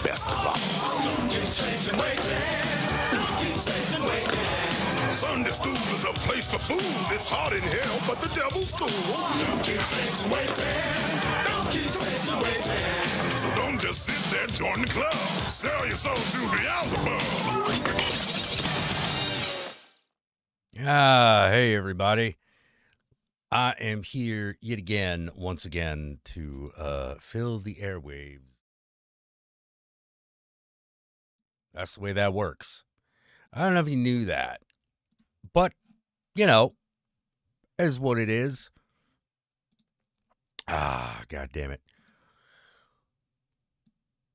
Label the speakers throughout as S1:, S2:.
S1: Best of all. Don't keep Satan waiting. Don't keep Satan waiting. Sunday school is a place for fools. It's hot in hell, but the devil's cool. Don't keep Satan waiting. Don't keep Satan waiting. So don't just sit there, join the club. Sell your soul to Beelzebub.
S2: Hey everybody. I am here yet again, once again, to fill the airwaves. That's the way that works. I don't know if you knew that, but, you know, is what it is. God damn it.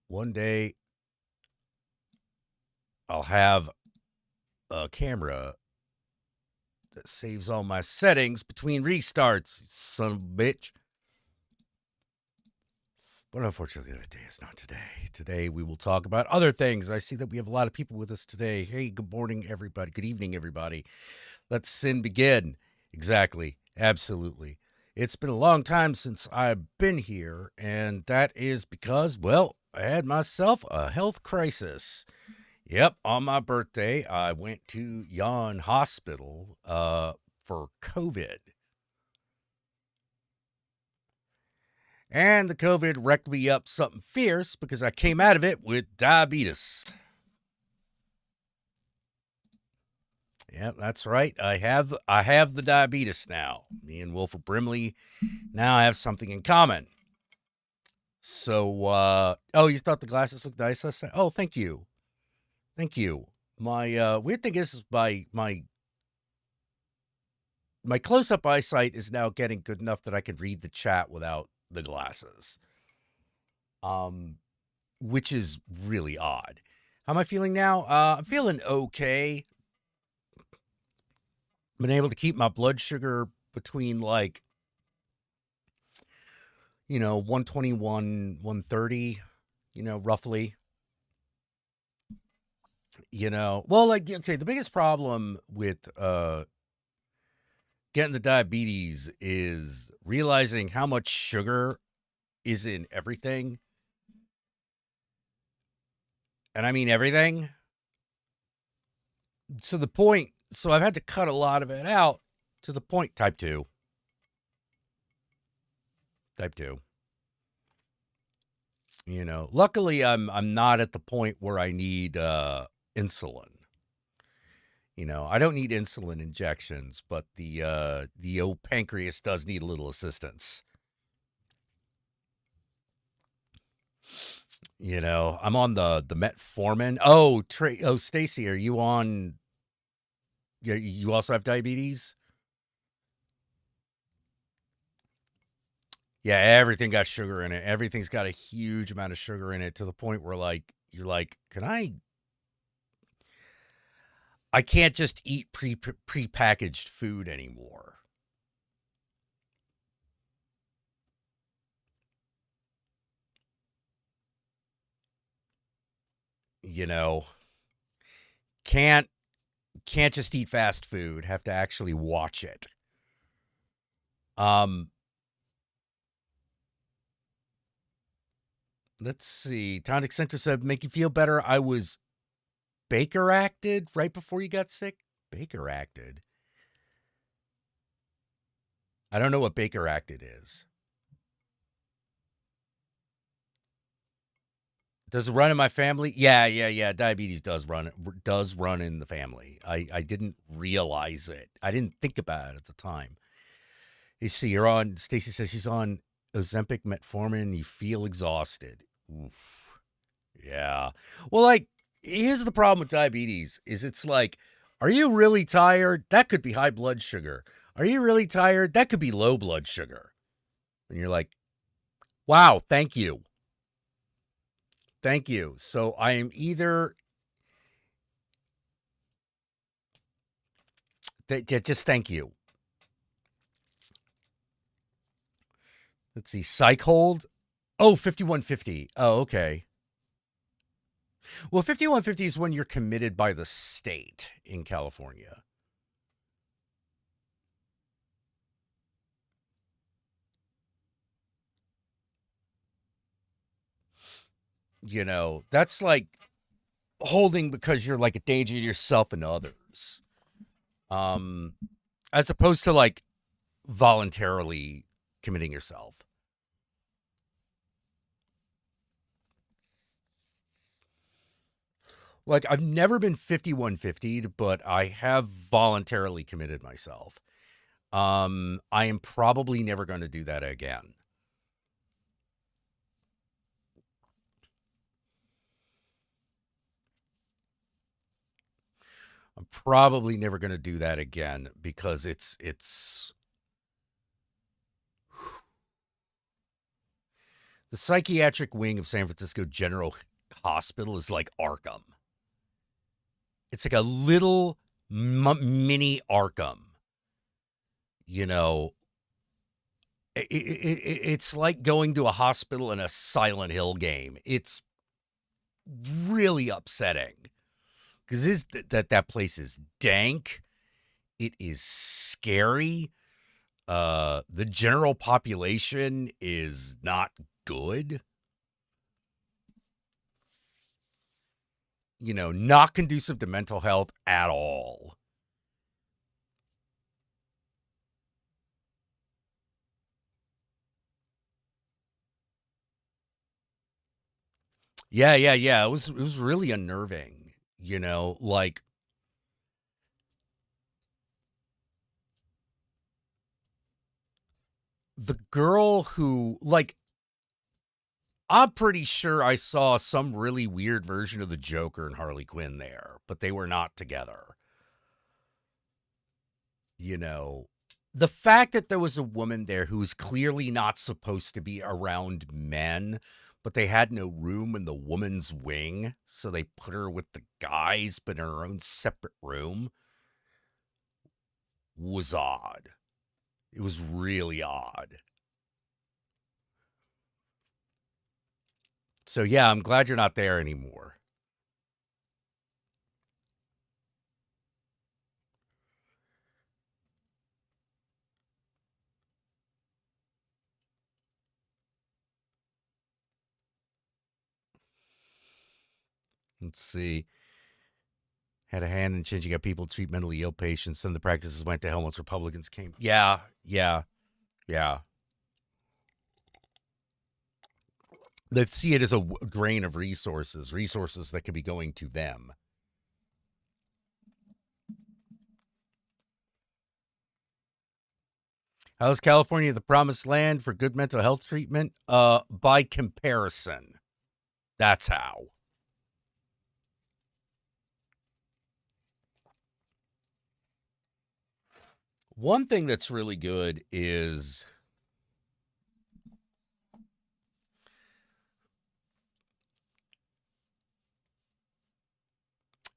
S2: One day, I'll have a camera that saves all my settings between restarts, son of a bitch. But unfortunately, that day is not today. Today, we will talk about other things. I see that we have a lot of people with us today. Hey, good morning, everybody. Good evening, everybody. Let sin begin. Exactly. Absolutely. It's been a long time since I've been here, and that is because, well, I had myself a health crisis. Yep, on my birthday, I went to Yon Hospital for COVID. And the COVID wrecked me up something fierce because I came out of it with diabetes. Yeah, that's right. I have the diabetes now. Me and Wilford Brimley now have something in common. So, oh, you thought the glasses looked nice last night? Oh, thank you. Thank you. My weird thing is my close-up eyesight is now getting good enough that I could read the chat without the glasses. Which is really odd. How am I feeling now? I'm feeling okay. Been able to keep my blood sugar between 121, 130, roughly. Well, okay, the biggest problem with getting the diabetes is realizing how much sugar is in everything. And I mean everything. So I've had to cut a lot of it out to the point. Type 2. Luckily I'm not at the point where I need insulin. I don't need insulin injections, but the old pancreas does need a little assistance. I'm on the metformin. Oh, Stacy, are you on? You also have diabetes? Yeah, everything got sugar in it. Everything's got a huge amount of sugar in it to the point where you're like, can I can't just eat pre-packaged food anymore. Can't just eat fast food. Have to actually watch it. Let's see. Tonic Center said, make you feel better. I was Baker acted right before you got sick. Baker acted. I don't know what Baker acted is. Does it run in my family? Yeah. Diabetes does run in the family. I didn't realize it. I didn't think about it at the time. You see, Stacy says she's on Ozempic, metformin. You feel exhausted. Oof. Yeah. Well, here's the problem with diabetes is it's like, are you really tired? That could be high blood sugar. Are you really tired? That could be low blood sugar. And you're like, wow, thank you. Thank you. So I am either just thank you. Let's see. Psych hold. Oh, 5150. Oh, okay. Well, 5150 is when you're committed by the state in California. That's like holding because you're like a danger to yourself and others. As opposed to voluntarily committing yourself. I've never been 5150'd, but I have voluntarily committed myself. I am probably never going to do that again. I'm probably never going to do that again because it's the psychiatric wing of San Francisco General Hospital is like Arkham. It's like a little mini Arkham. It's like going to a hospital in a Silent Hill game. It's really upsetting because that place is dank. It is scary. The general population is not good. Not conducive to mental health at all. Yeah, yeah, yeah. It was really unnerving. Like the girl who, like, I'm pretty sure I saw some really weird version of the Joker and Harley Quinn there, but they were not together. You know, the fact that there was a woman there who was clearly not supposed to be around men, but they had no room in the woman's wing, so they put her with the guys, but in her own separate room, was odd. It was really odd. So yeah, I'm glad you're not there anymore. Let's see. Had a hand in changing how people treat mentally ill patients. Some of the practices went to hell once Republicans came. Yeah, yeah, yeah. They see it as a drain of resources that could be going to them. How is California the promised land for good mental health treatment? By comparison, that's how. One thing that's really good is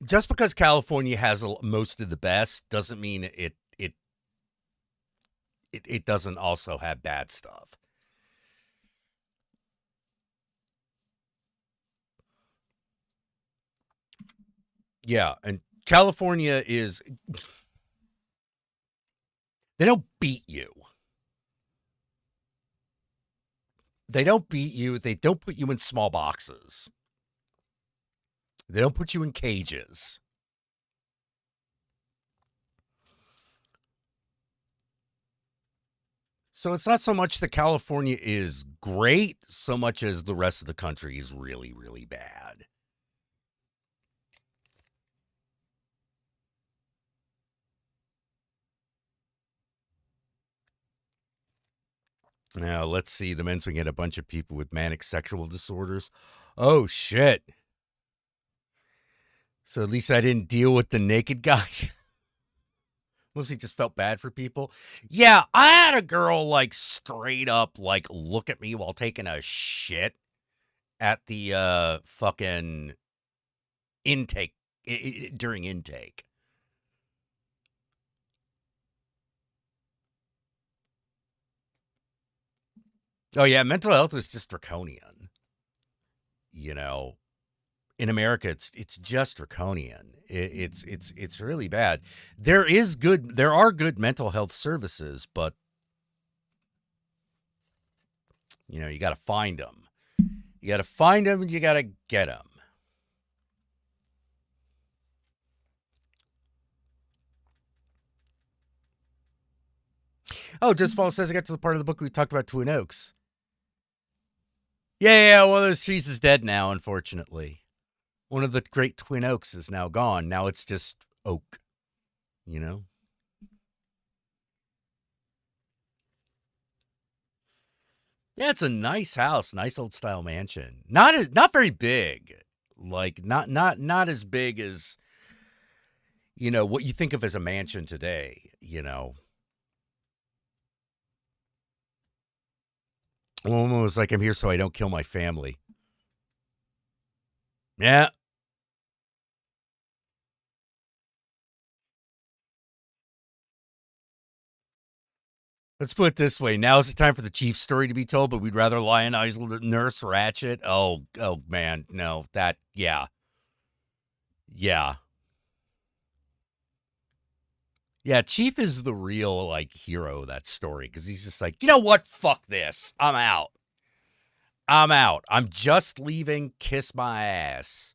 S2: just because California has most of the best doesn't mean it doesn't also have bad stuff. Yeah, and California is they don't beat you. They don't beat you. They don't put you in small boxes. They don't put you in cages. So it's not so much that California is great, so much as the rest of the country is really, really bad. Now, let's see. The men's wing had a bunch of people with manic sexual disorders. Oh, shit. So at least I didn't deal with the naked guy. Mostly just felt bad for people. Yeah, I had a girl, like, straight up, like, look at me while taking a shit at the fucking intake, during intake. Oh, yeah, mental health is just draconian. You know, in America, it's just draconian. It's really bad. There are good mental health services, but you got to find them. You got to find them, and you got to get them. Oh, Just Fall says I got to the part of the book we talked about Twin Oaks. Yeah, one of those trees is dead now, unfortunately. One of the great Twin Oaks is now gone. Now it's just oak, you know? Yeah, it's a nice house, nice old style mansion. Not very big. Like not as big as, what you think of as a mansion today. One was like, I'm here so I don't kill my family. Yeah. Let's put it this way. Now is the time for the chief story to be told, but we'd rather lionize Nurse Ratchet. Oh man, no, yeah. Yeah, Chief is the real, like, hero of that story, because he's just like, you know what? Fuck this. I'm out. I'm just leaving. Kiss my ass.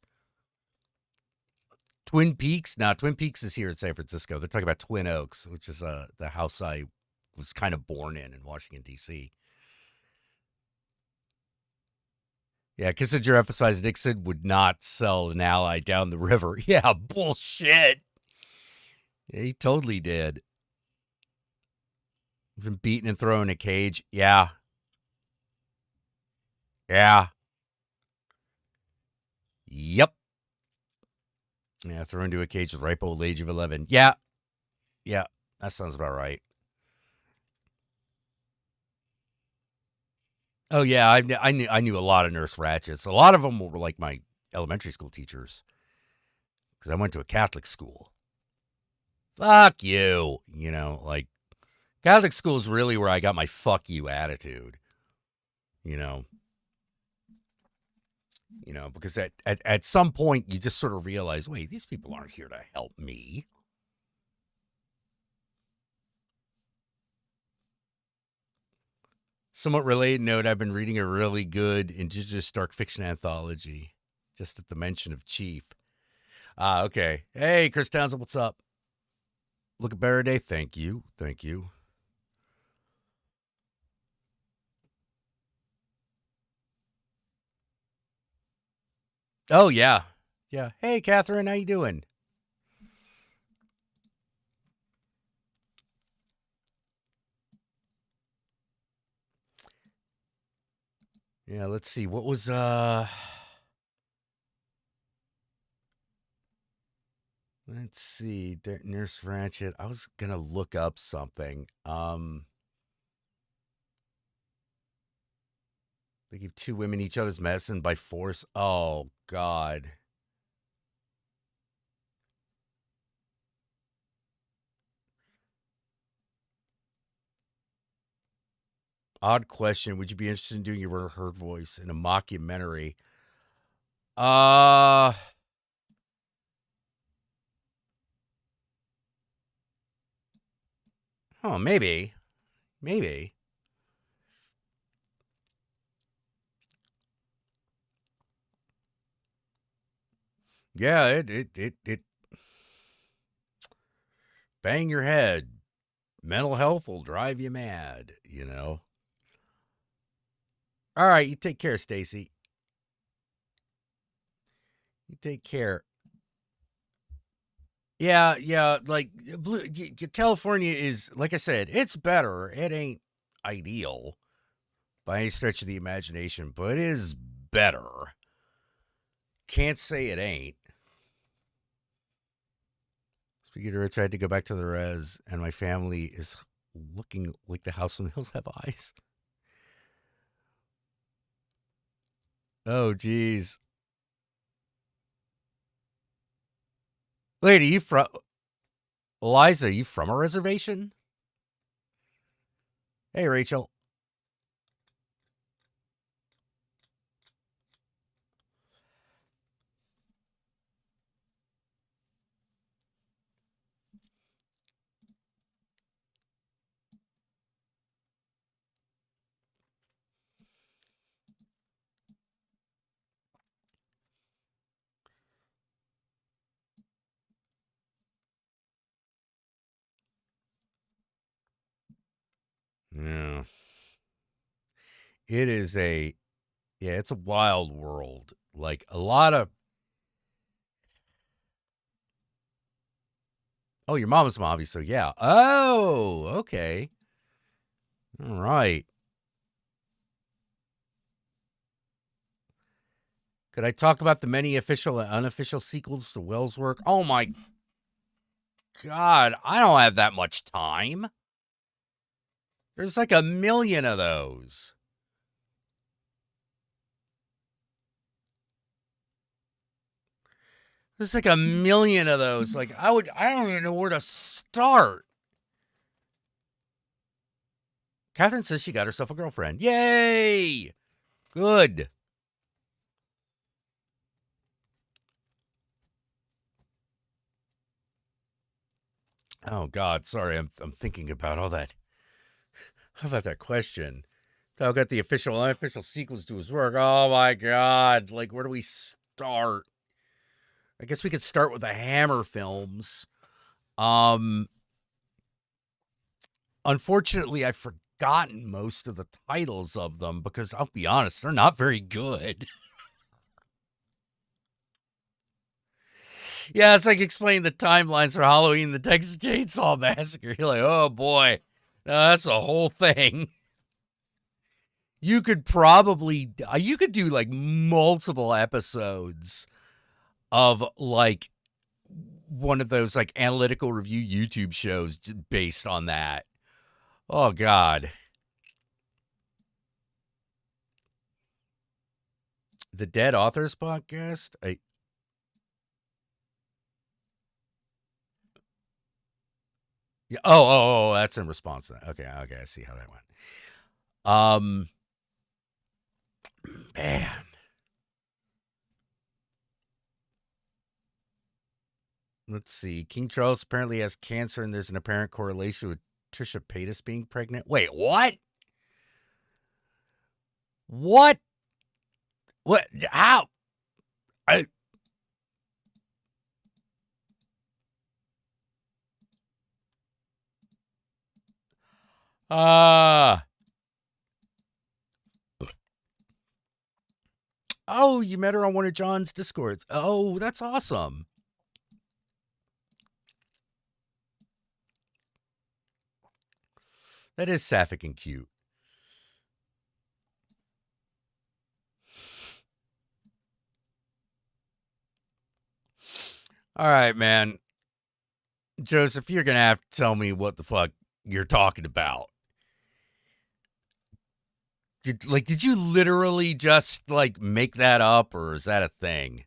S2: Twin Peaks? No, Twin Peaks is here in San Francisco. They're talking about Twin Oaks, which is the house I was kind of born in Washington, D.C. Yeah, Kissinger emphasized Nixon would not sell an ally down the river. Yeah, bullshit. Yeah, he totally did. Been beaten and thrown in a cage. Yeah. Yep. Yeah, thrown into a cage at the ripe old age of 11. Yeah. That sounds about right. Oh yeah, I knew a lot of Nurse Ratchets. A lot of them were like my elementary school teachers because I went to a Catholic school. Fuck you, like Catholic school is really where I got my fuck you attitude. You know, because at some point you just sort of realize, wait, these people aren't here to help me. Somewhat related note, I've been reading a really good indigenous dark fiction anthology just at the mention of Chief. Okay. Hey, Chris Townsend, what's up? Look at better day. Thank you. Oh, yeah. Hey, Catherine, how you doing? Yeah, let's see. What was let's see. Nurse Ratchet. I was gonna look up something. They give two women each other's medicine by force. Oh God. Odd question. Would you be interested in doing your her voice in a mockumentary? Oh, maybe. Yeah, it bang your head. Mental health will drive you mad, All right, you take care, Stacy. You take care. Yeah, like California is, like I said, it's better. It ain't ideal by any stretch of the imagination, but it is better. Can't say it ain't. Speaking of which, I had to go back to the res, and my family is looking like the house on the hills have eyes. Oh, geez. Wait, are you from Eliza? Are you from a reservation? Hey, Rachel. Yeah. It is it's a wild world. Like a lot of. Oh, your mama's Mojave, so yeah. Oh, okay. All right. Could I talk about the many official and unofficial sequels to Wells' work? Oh my God, I don't have that much time. There's like a million of those. There's like a million of those. Like I don't even know where to start. Catherine says she got herself a girlfriend. Yay! Good. Oh God, sorry, I'm thinking about all that. How about that question? So got the official, unofficial sequels to his work. Oh my God! Like, where do we start? I guess we could start with the Hammer films. Unfortunately, I've forgotten most of the titles of them because I'll be honest, they're not very good. Yeah, it's like explaining the timelines for Halloween, the Texas Chainsaw Massacre. You're like, oh boy, no, that's a whole thing. You could probably, you could do like multiple episodes of like one of those like analytical review YouTube shows based on that. Oh God. The Dead Authors Podcast? Yeah. Oh, that's in response to that. Okay, I see how that went. Man. Let's see. King Charles apparently has cancer, and there's an apparent correlation with Trisha Paytas being pregnant. Wait, what? What? What? How? I, uh oh, you met her on one of John's Discords. Oh, that's awesome. That is sapphic and cute. All right, man. Joseph, you're going to have to tell me what the fuck you're talking about. Did you literally just like make that up, or is that a thing?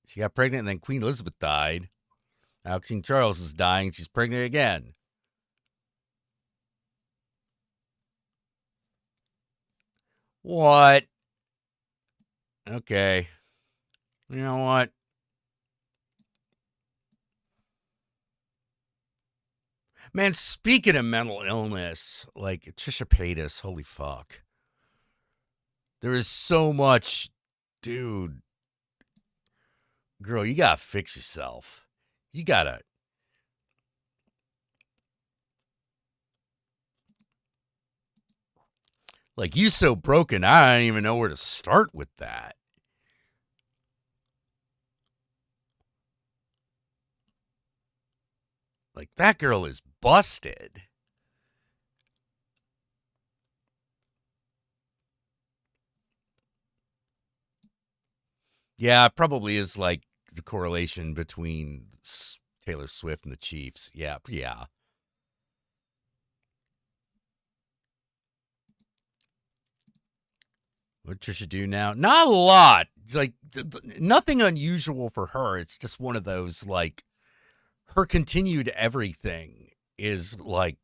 S2: She got pregnant and then Queen Elizabeth died. Now King Charles is dying. She's pregnant again. What? Okay. You know what? Man, speaking of mental illness, like Trisha Paytas, holy fuck. There is so much, dude. Girl, you gotta fix yourself. You gotta. Like, you so broken, I don't even know where to start with that. Like, that girl is busted. Yeah, it probably is like the correlation between Taylor Swift and the Chiefs. Yeah. What Trisha do now? Not a lot. It's like nothing unusual for her. It's just one of those like her continued everything is like,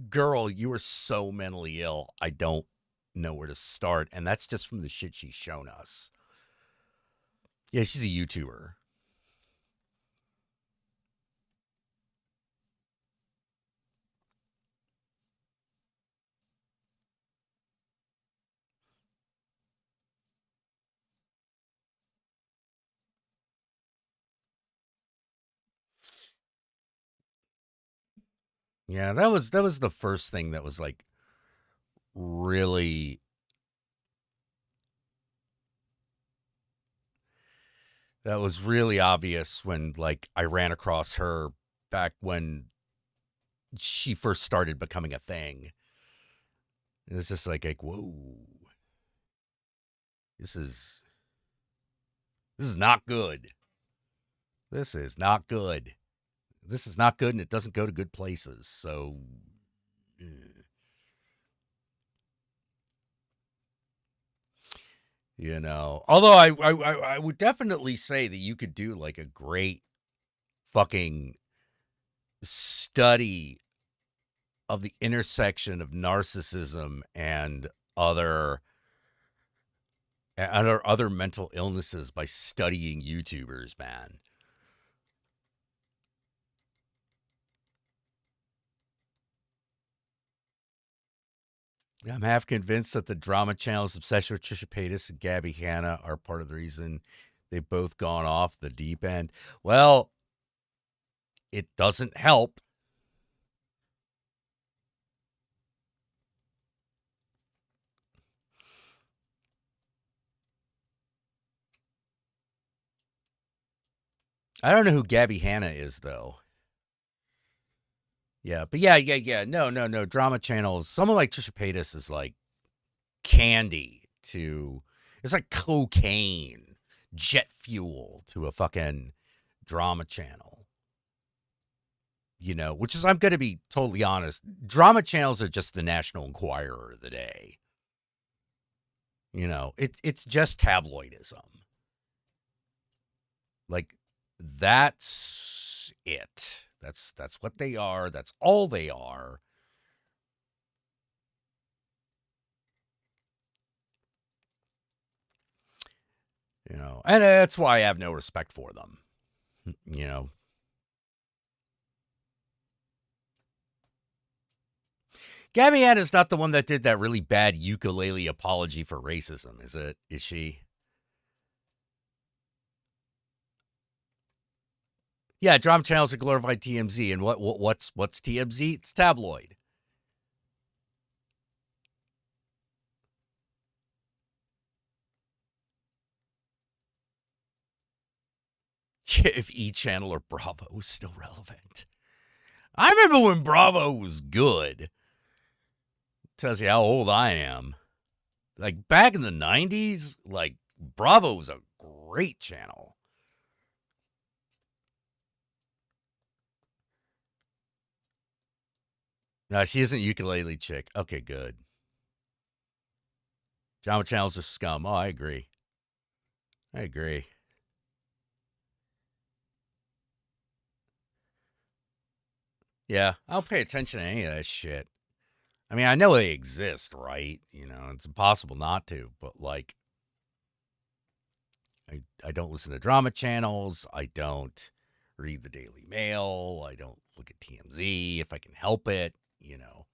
S2: girl, you are so mentally ill. I don't know where to start, and that's just from the shit she's shown us. Yeah, she's a YouTuber. Yeah, that was the first thing that was like really obvious when like I ran across her back when she first started becoming a thing. It's just like whoa, this is not good. This is not good. This is not good, and it doesn't go to good places. So, you know, although I would definitely say that you could do like a great fucking study of the intersection of narcissism and other other mental illnesses by studying YouTubers, man. I'm half convinced that the drama channel's obsession with Trisha Paytas and Gabby Hanna are part of the reason they've both gone off the deep end. Well, it doesn't help. I don't know who Gabby Hanna is, though. Yeah, but yeah. No. Drama channels. Someone like Trisha Paytas is like candy to. It's like cocaine, jet fuel to a fucking drama channel. You know, which is, I'm going to be totally honest. Drama channels are just the National Enquirer of the day. You know, it's just tabloidism. Like, that's it. That's what they are. That's all they are. You know, and that's why I have no respect for them. You know, Gabby Ann is not the one that did that really bad ukulele apology for racism, is it? Is she? Yeah, drama channels are glorified TMZ, and what's TMZ? It's tabloid. If E Channel or Bravo was still relevant, I remember when Bravo was good. Tells you how old I am. Like back in the 90s, like Bravo was a great channel. No, she isn't ukulele chick. Okay, good. Drama channels are scum. Oh, I agree. I agree. Yeah, I'll pay attention to any of that shit. I mean, I know they exist, right? You know, it's impossible not to, but like, I don't listen to drama channels. I don't read the Daily Mail. I don't look at TMZ if I can help it, you know.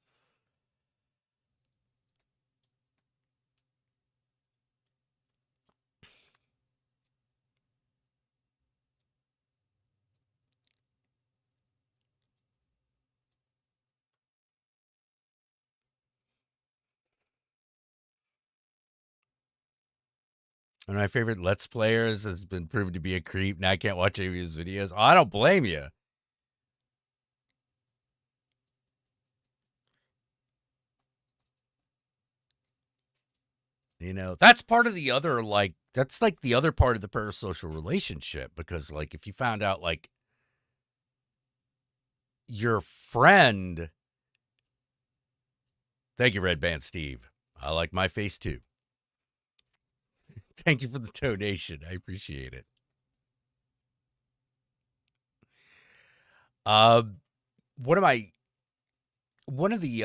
S2: One of my favorite Let's Players has been proven to be a creep. Now I can't watch any of his videos. Oh, I don't blame you. You know, that's part of the other, like, that's like the other part of the parasocial relationship. Because, like, if you found out, like, your friend, thank you, Red Band Steve. I like my face too. Thank you for the donation. I appreciate it. One of my one of the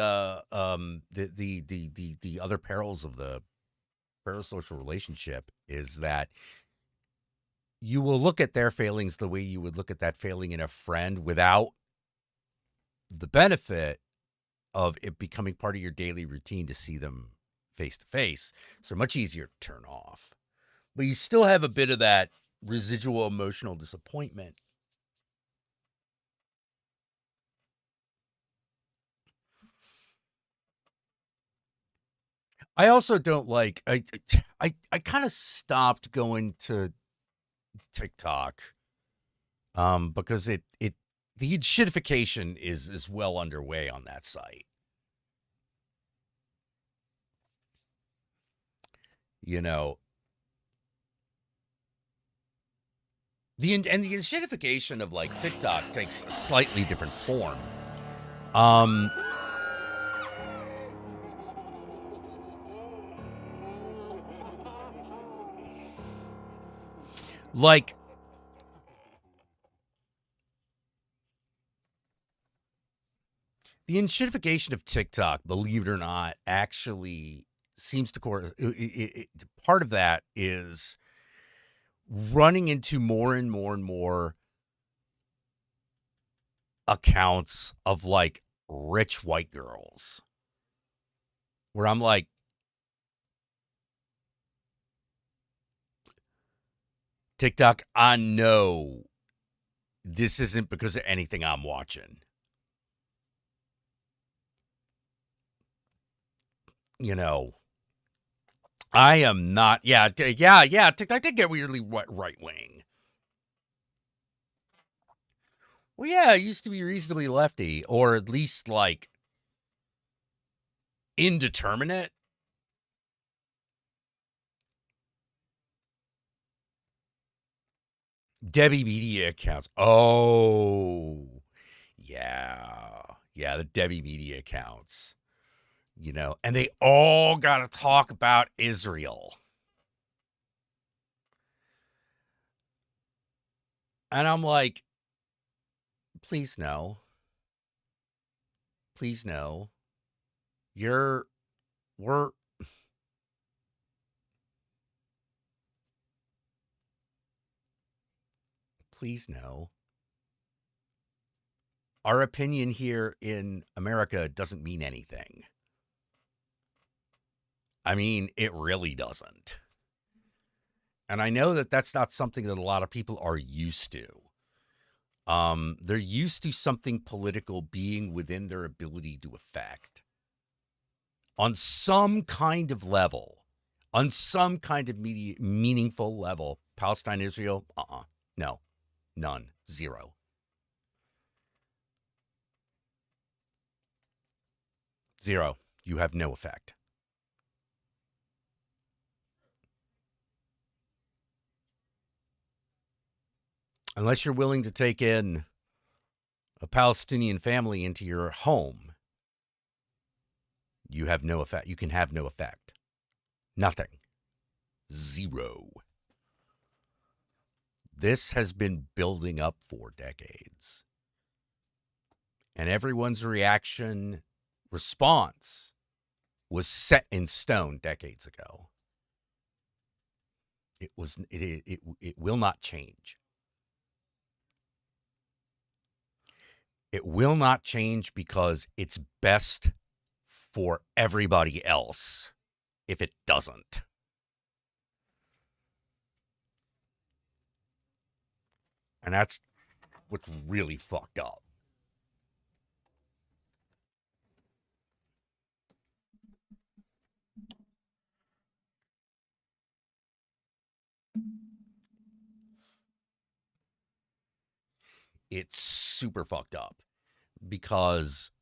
S2: the other perils of the parasocial relationship is that you will look at their failings the way you would look at that failing in a friend without the benefit of it becoming part of your daily routine to see them face to face. So much easier to turn off. But you still have a bit of that residual emotional disappointment. I also don't like I kind of stopped going to TikTok because it the shitification is well underway on that site. You know, the shitification of like TikTok takes a slightly different form. Like The inshitification of TikTok, believe it or not, actually seems to part of that is running into more and more and more accounts of like rich white girls where I'm like, TikTok, I know this isn't because of anything I'm watching. You know, I am not. Yeah. TikTok did get weirdly right wing. Well, yeah, it used to be reasonably lefty, or at least like indeterminate. Debbie Media accounts. Oh, yeah. Yeah, the Debbie Media accounts. You know, and they all got to talk about Israel. And I'm like, please no. Please no. We're, please no. Our opinion here in America doesn't mean anything. I mean, it really doesn't. And I know that that's not something that a lot of people are used to. They're used to something political being within their ability to affect on some kind of level, on some kind of meaningful level. Palestine, Israel, no, none, zero. Zero. You have no effect. Unless you're willing to take in a Palestinian family into your home, you have no effect. You can have no effect. Nothing. Zero. This has been building up for decades. And everyone's response was set in stone decades ago. It will not change. It will not change because it's best for everybody else if it doesn't. And that's what's really fucked up. It's super fucked up because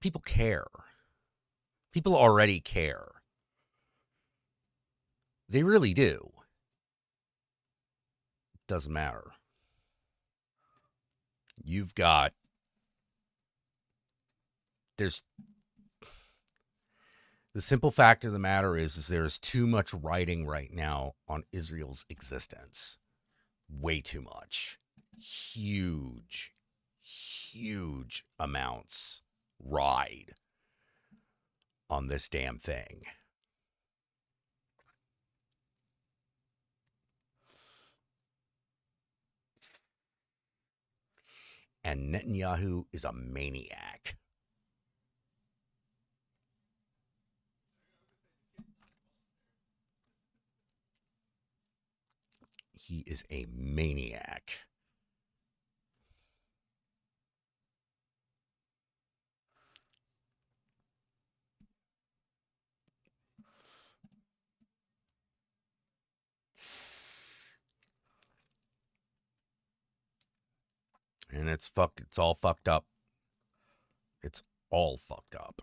S2: people care. People already care. They really do. Doesn't matter. There's the simple fact of the matter is there's too much writing right now on Israel's existence. Way too much. Huge amounts ride on this damn thing. And Netanyahu is a maniac. He is a maniac. And it's fucked. It's all fucked up. It's all fucked up.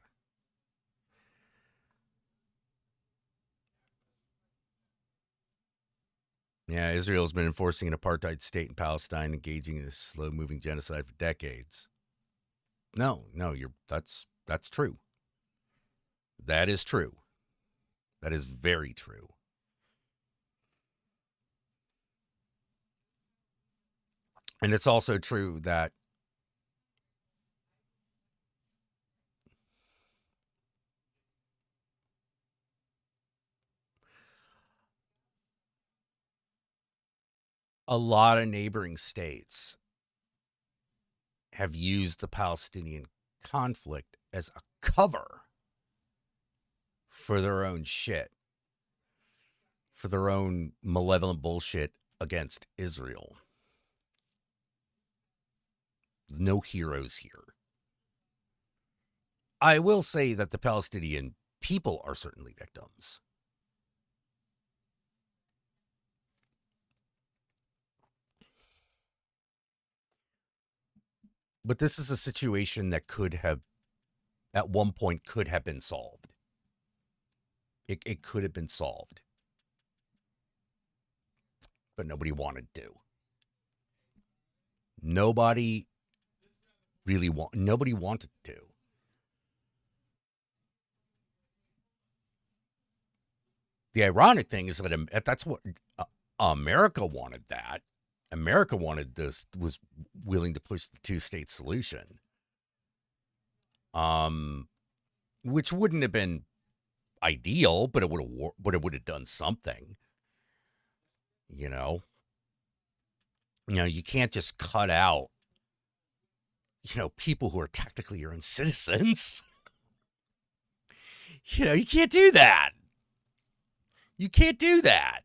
S2: Yeah, Israel's been enforcing an apartheid state in Palestine, engaging in a slow-moving genocide for decades. No, that's true. That is true. That is very true. And it's also true that a lot of neighboring states have used the Palestinian conflict as a cover for their own shit, for their own malevolent bullshit against Israel. There's no heroes here. I will say that the Palestinian people are certainly victims. But this is a situation that could have, at one point, could have been solved. It could have been solved. But nobody wanted to. Nobody wanted to. The ironic thing is that that's what America wanted. That America wanted this, was willing to push the two-state solution, which wouldn't have been ideal, but it would have done something. You know, you can't just cut out, people who are technically your own citizens. You can't do that. You can't do that.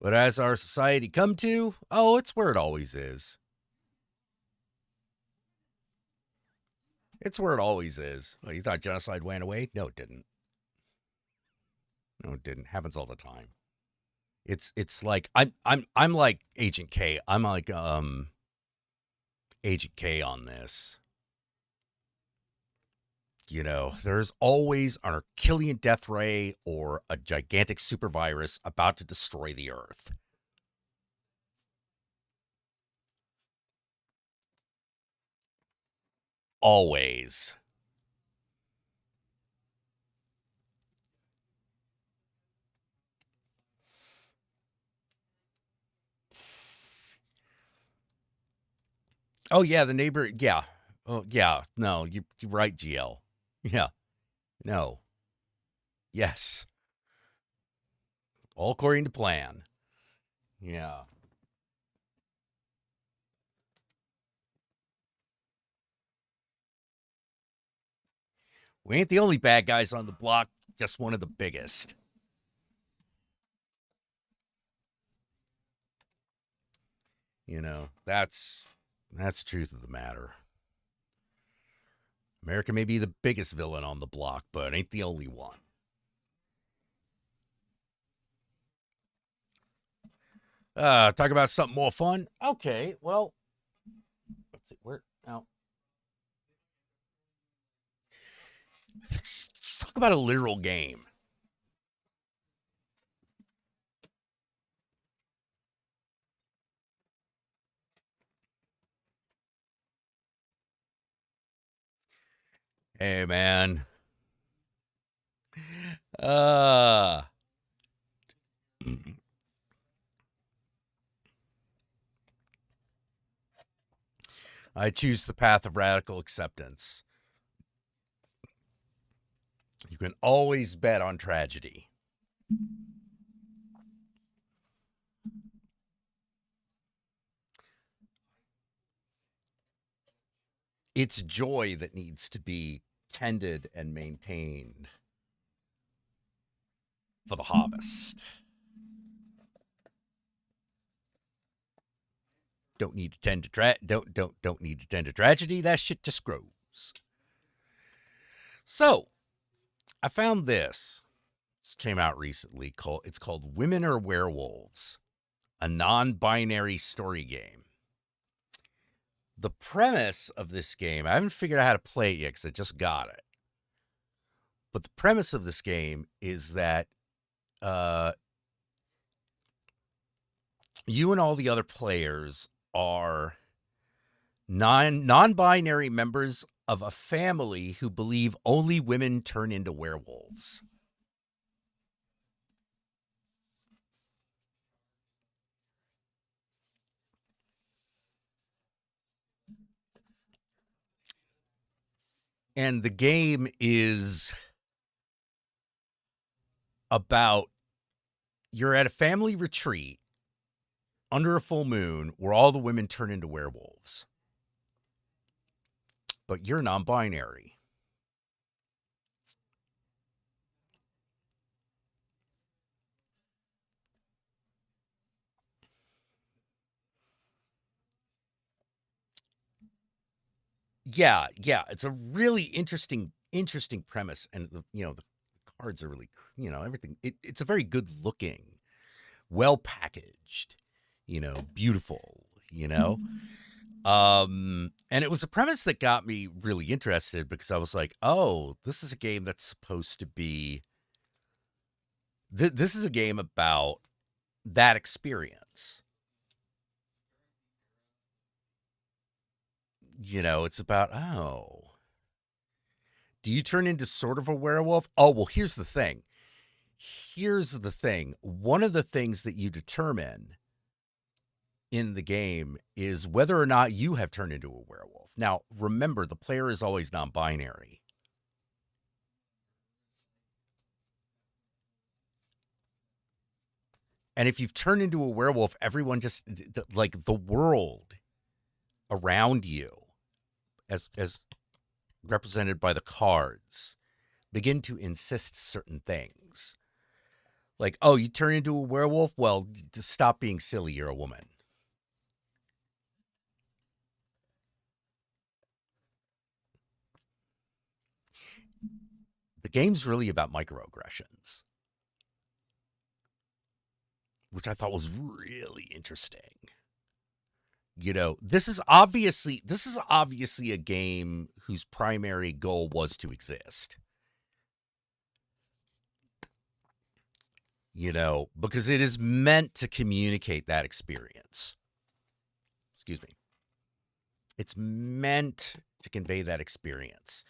S2: But as our society come to, it's where it always is. It's where it always is. Oh, you thought genocide went away? No, it didn't. No, it didn't. Happens all the time. It's like I'm like Agent K. I'm like Agent K on this. There's always an Archillian death ray or a gigantic super virus about to destroy the Earth. Always. Oh, yeah, the neighbor. Yeah. Oh, yeah. No, you're right, GL. Yeah. No. Yes. All according to plan. Yeah. We ain't the only bad guys on the block, just one of the biggest. That's the truth of the matter. America may be the biggest villain on the block, but ain't the only one. Talk about something more fun. Okay, well, let's see where now. Let's talk about a literal game. Hey, man. I choose the path of radical acceptance. You can always bet on tragedy. It's joy that needs to be tended and maintained for the harvest. Don't need to tend to don't need to tend to tragedy. That shit just grows. So, I found this. This came out recently. It's called Women Are Werewolves, a non-binary story game. The premise of this game, I haven't figured out how to play it yet because I just got it. But the premise of this game is that You and all the other players are non-binary members of a family who believe only women turn into werewolves. And the game is about you're at a family retreat under a full moon where all the women turn into werewolves. But you're non-binary. Yeah, yeah, it's a really interesting premise, and the cards are really, everything. It's a very good looking, well packaged, beautiful, and it was a premise that got me really interested because I was like, oh, this is a game that's supposed to be. This is a game about that experience. It's about, oh, do you turn into sort of a werewolf? Oh, well, here's the thing. One of the things that you determine in the game is whether or not you have turned into a werewolf. Now, remember, the player is always non-binary. And if you've turned into a werewolf, everyone just, like, the world around you, as represented by the cards, begin to insist certain things. Like, oh, you turn into a werewolf? Well, just stop being silly. You're a woman. The game's really about microaggressions, which I thought was really interesting. This is obviously a game whose primary goal was to exist. Because it is meant to communicate that experience. Excuse me. It's meant to convey that experience.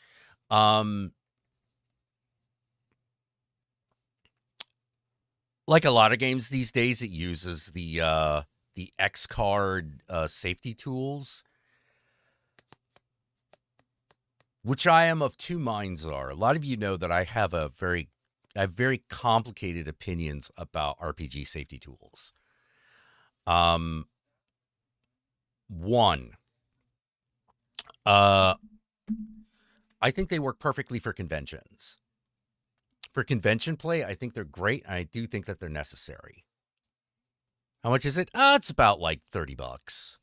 S2: Like a lot of games these days, it uses the X card safety tools, which I am of two minds are. A lot of you know that I have very complicated opinions about RPG safety tools. One, I think they work perfectly for conventions. For convention play, I think they're great, and I do think that they're necessary. How much is it? It's about like $30.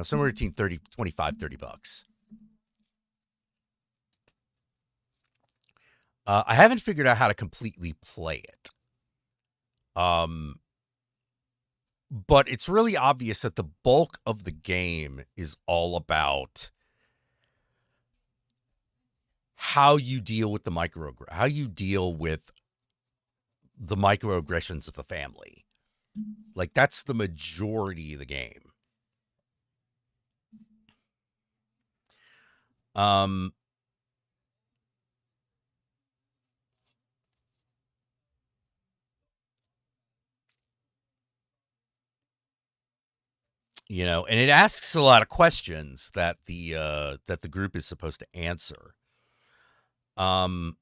S2: Somewhere between 30, 25, $30. I haven't figured out how to completely play it. But it's really obvious that the bulk of the game is all about how you deal with the microaggressions of the family. Like, that's the majority of the game. And it asks a lot of questions that the group is supposed to answer. The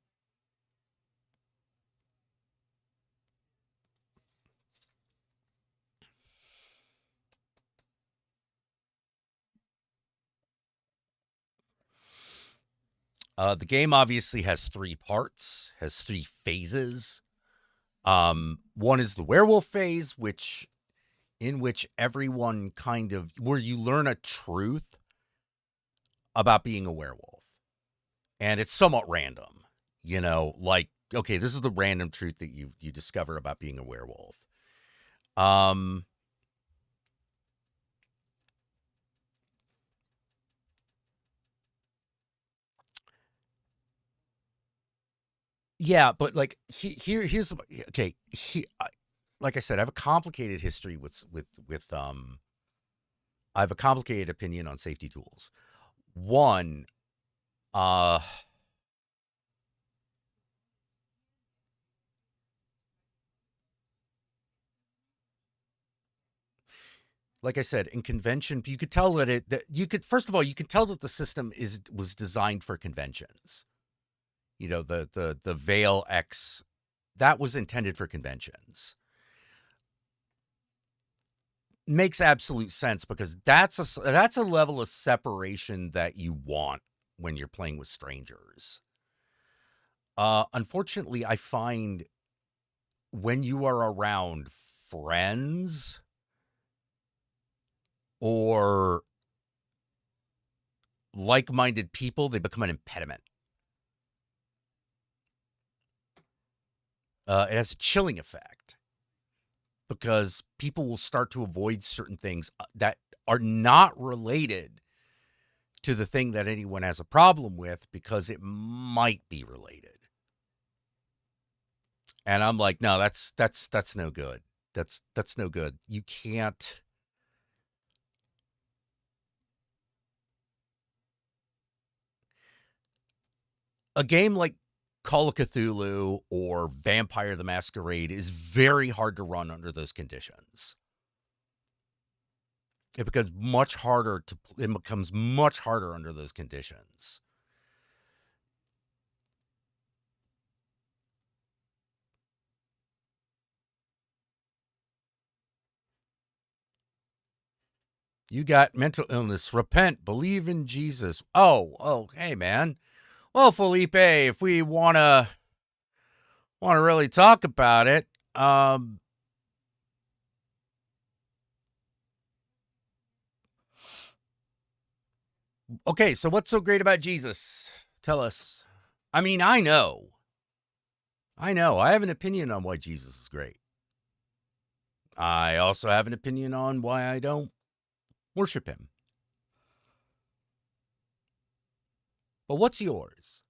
S2: game obviously has three parts, has three phases. One is the werewolf phase, in which everyone where you learn a truth about being a werewolf. And it's somewhat random, like, okay, this is the random truth that you discover about being a werewolf. Yeah, but like here's okay. like I said, I have a complicated history I have a complicated opinion on safety tools. One, uh, like I said, in convention, you could tell first of all, you could tell that the system was designed for conventions. The Veil X, that was intended for conventions. Makes absolute sense because that's a level of separation that you want when you're playing with strangers. Unfortunately, I find when you are around friends or like-minded people, they become an impediment. It has a chilling effect because people will start to avoid certain things that are not related to the thing that anyone has a problem with because it might be related. And I'm like, no, that's no good. That's no good. You can't. A game like Call of Cthulhu or Vampire the Masquerade is very hard to run under those conditions. It becomes much harder under those conditions. You got mental illness. Repent. Believe in Jesus. Oh, hey, man. Well, Felipe, if we want to really talk about it, okay, so what's so great about Jesus? Tell us. I mean, I know. I have an opinion on why Jesus is great. I also have an opinion on why I don't worship him. But what's yours?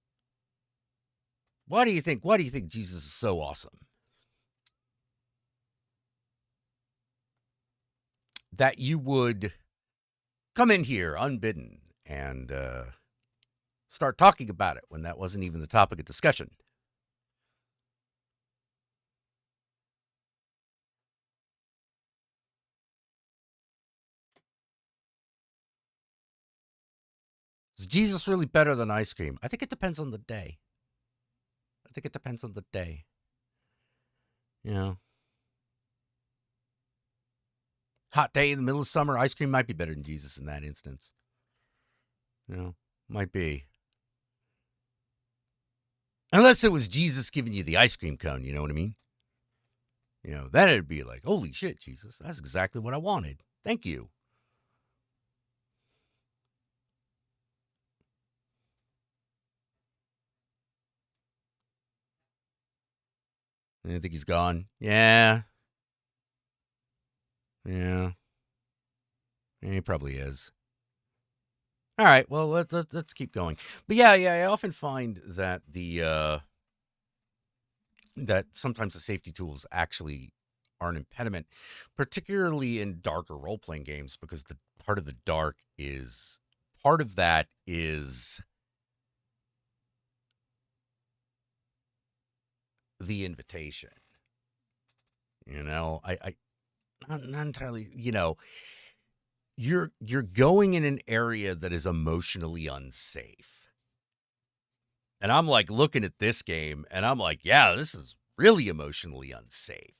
S2: Why do you think Jesus is so awesome? That you would come in here unbidden and start talking about it when that wasn't even the topic of discussion. Is Jesus really better than ice cream? I think it depends on the day. You know, hot day in the middle of summer, ice cream might be better than Jesus in that instance. Might be. Unless it was Jesus giving you the ice cream cone, you know what I mean? Then it'd be like, holy shit, Jesus, that's exactly what I wanted. Thank you. I think he's gone. Yeah. Yeah, he probably is. All right, well, let's keep going. But yeah, I often find that that sometimes the safety tools actually are an impediment, particularly in darker role-playing games, because part of that is the invitation. I not entirely, you're going in an area that is emotionally unsafe. And I'm like looking at this game and I'm like, yeah, this is really emotionally unsafe.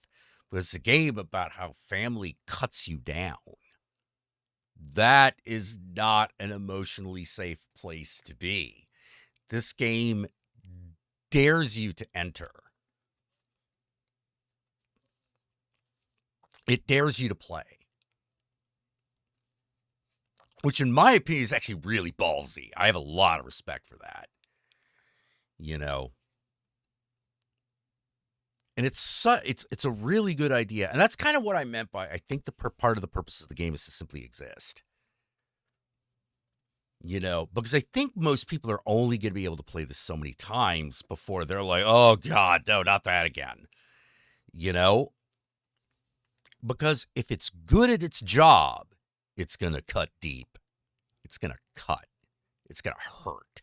S2: But it's a game about how family cuts you down. That is not an emotionally safe place to be. This game dares you to enter. It dares you to play. Which, in my opinion, is actually really ballsy. I have a lot of respect for that. And it's a really good idea. And that's kind of what I meant by, I think part of the purpose of the game is to simply exist. Because I think most people are only going to be able to play this so many times before they're like, oh God, no, not that again. Because if it's good at its job, it's going to cut deep. It's going to cut. It's going to hurt.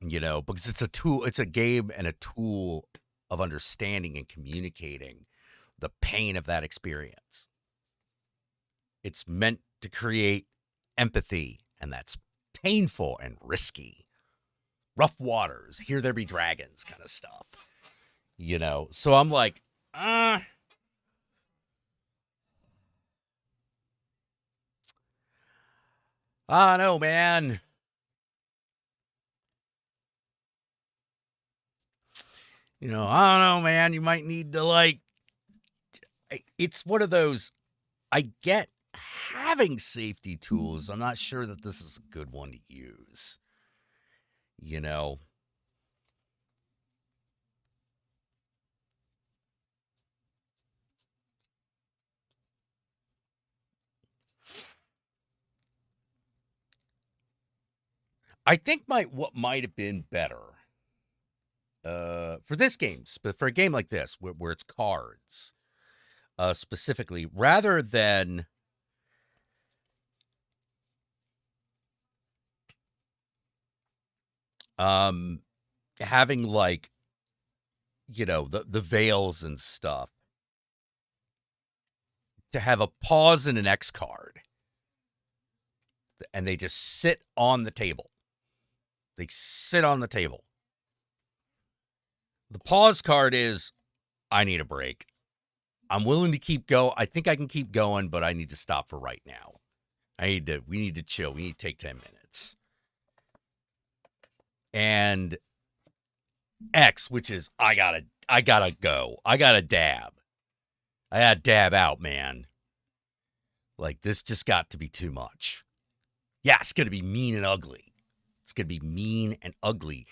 S2: Because it's a tool, it's a game and a tool of understanding and communicating the pain of that experience. It's meant to create empathy, and that's painful and risky. Rough waters, here there be dragons kind of stuff. So I'm like, I don't know, man. I don't know, man. You might need to it's one of those, I get having safety tools. I'm not sure that this is a good one to use. I think what might have been better for this game, but for a game like this where it's cards specifically, rather than having the veils and stuff, to have a pause and an X card, and they just sit on the table. They sit on the table. The pause card is, I need a break. I'm willing to keep going. I think I can keep going, but I need to stop for right now. We need to chill. We need to take 10 minutes. And X, which is, I gotta go. I gotta dab. I gotta dab out, man. This just got to be too much. Yeah, it's gonna be mean and ugly. It's gonna be mean and ugly.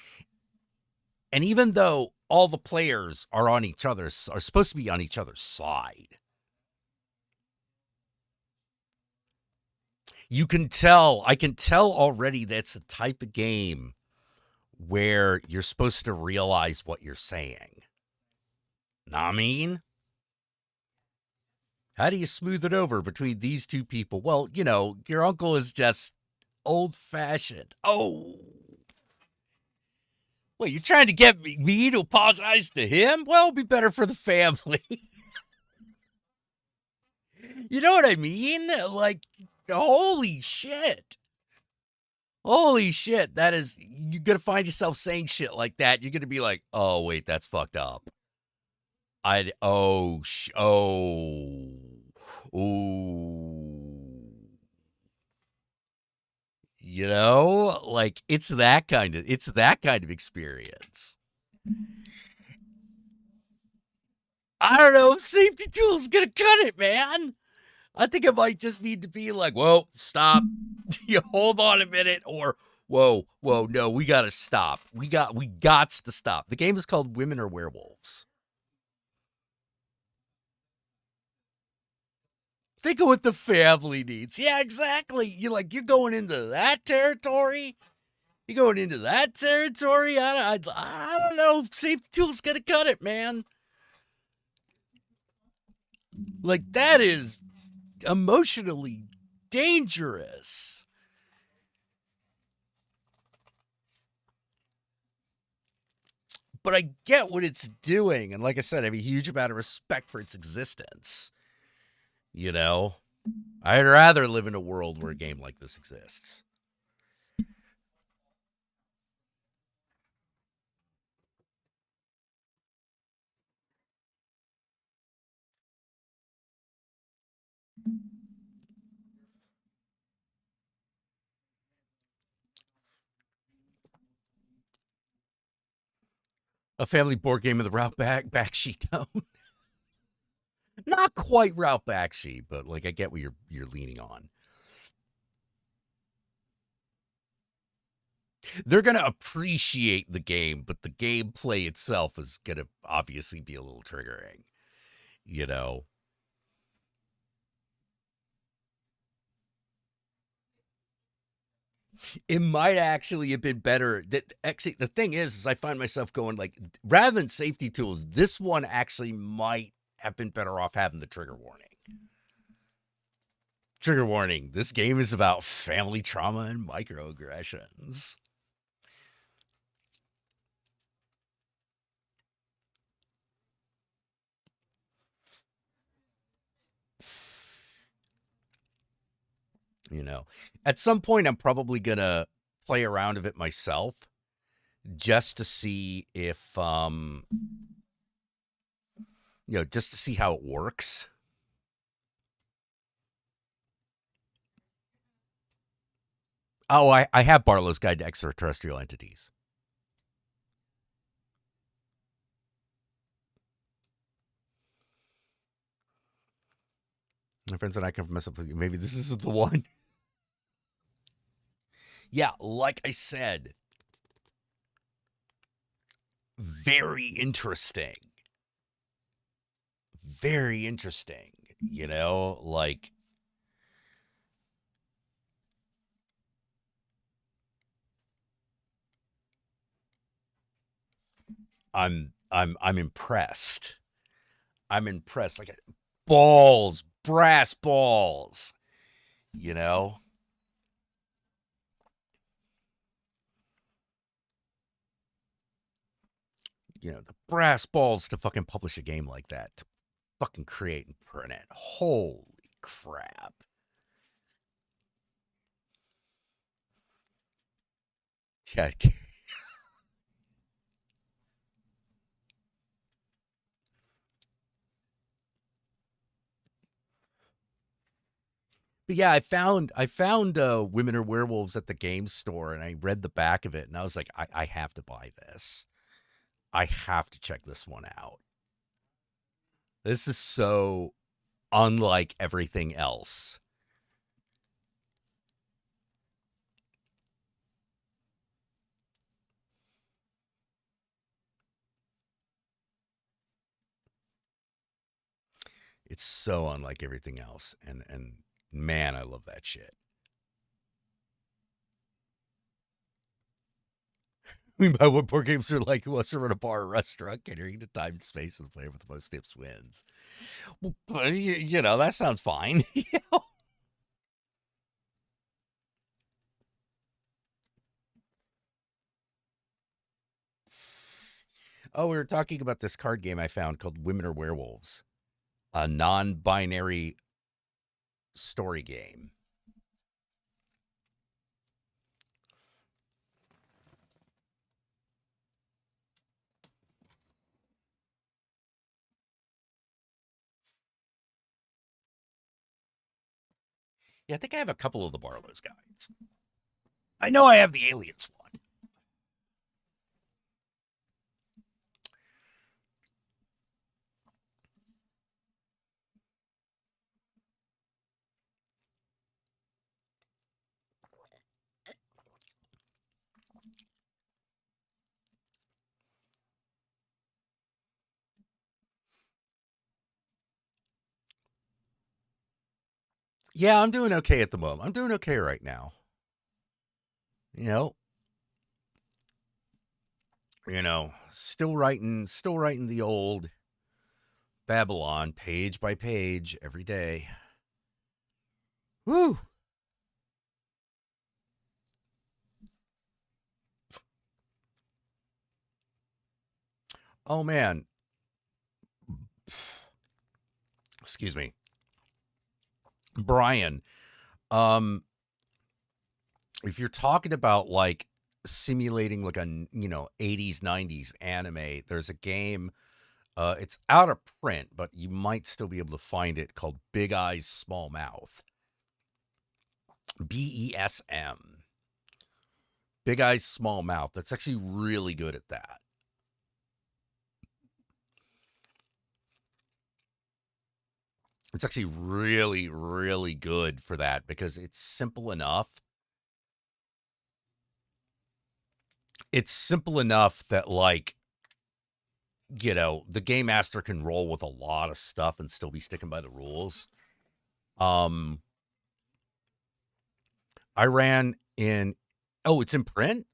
S2: And even though all the players are supposed to be on each other's side, I can tell already that's the type of game where you're supposed to realize what you're saying. Know what I mean? How do you smooth it over between these two people? Well, your uncle is just old-fashioned. Oh. Well, you're trying to get me to apologize to him? Well, it'll be better for the family. You know what I mean? Holy shit. Holy shit. That is, you're going to find yourself saying shit like that. You're going to be like, oh, wait, that's fucked up. Ooh. It's that kind of experience. I don't know if safety tools gonna cut it, man. I think it might just need to be like, whoa, stop. You hold on a minute, or whoa, no, we gotta stop. We gots to stop. The game is called Women Are Werewolves. Think of what the family needs. Yeah, exactly. You're going into that territory. You're going into that territory. I don't know. Safety tools gonna cut it, man. That is emotionally dangerous. But I get what it's doing. And like I said, I have a huge amount of respect for its existence. I'd rather live in a world where a game like this exists. A family board game of the route backsheet tone. Not quite route backsheet, but I get what you're leaning on. They're gonna appreciate the game, but the gameplay itself is gonna obviously be a little triggering. It might actually have been better. That actually, the thing is I find myself going like, rather than safety tools, this one actually might have been better off having the trigger warning. Trigger warning: this game is about family trauma and microaggressions. You know, at some point, I'm probably gonna play around with it myself just to see if, just to see how it works. Oh, I have Barlow's Guide to Extraterrestrial Entities. My friends and I come from mess up with you. Maybe this isn't the one. Yeah, like I said, very interesting. Very interesting. Like I'm impressed. I'm impressed. Like balls, brass balls. You know? The brass balls to fucking publish a game like that. To fucking create and print it. Holy crap. Yeah. But yeah, I found Women Are Werewolves at the game store, and I read the back of it, and I was like, I have to buy this. I have to check this one out. This is so unlike everything else. It's so unlike everything else, and man, I love that shit. Meanwhile, what board games are like? Who wants to run a bar or restaurant, catering to time and space, and the player with the most tips wins. Well, but, that sounds fine. Oh, we were talking about this card game I found called Women Are Werewolves, a non-binary story game. Yeah, I think I have a couple of the Barlow's guides. I know I have the Aliens one. Yeah, I'm doing okay at the moment. I'm doing okay right now. You know, still writing the old Babylon page by page every day. Woo! Oh man. Excuse me. Brian, um if you're talking about like simulating like a 80s 90s anime, there's a game, it's out of print, but you might still be able to find it, called Big Eyes Small Mouth. BESM. Big Eyes Small Mouth. That's actually really good at that. It's actually really, really good for that because it's simple enough. It's simple enough that, like, the game master can roll with a lot of stuff and still be sticking by the rules. I ran in Oh, it's in print?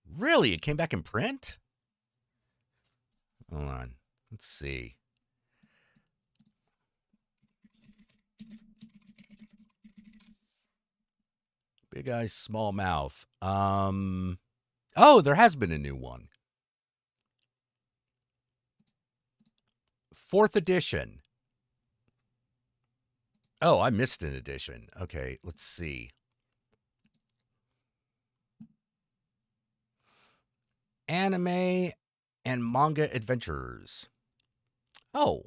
S2: Really? It came back in print? Hold on. Let's see. Big eyes, small mouth. Oh, there has been a new one. Fourth edition. Oh, I missed an edition. Okay, let's see. Anime and manga adventures. Oh.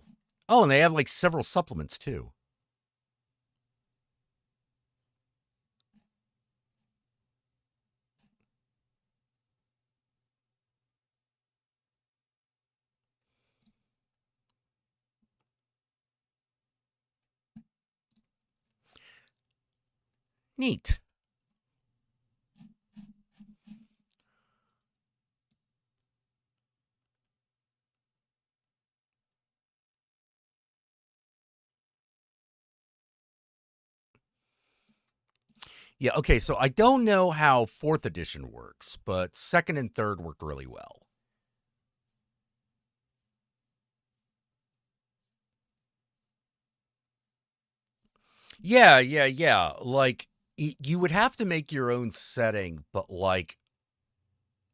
S2: Oh, and they have like several supplements too. Neat. Yeah, okay, so I don't know how fourth edition works, but second and third worked really well. Yeah. Like, you would have to make your own setting, but like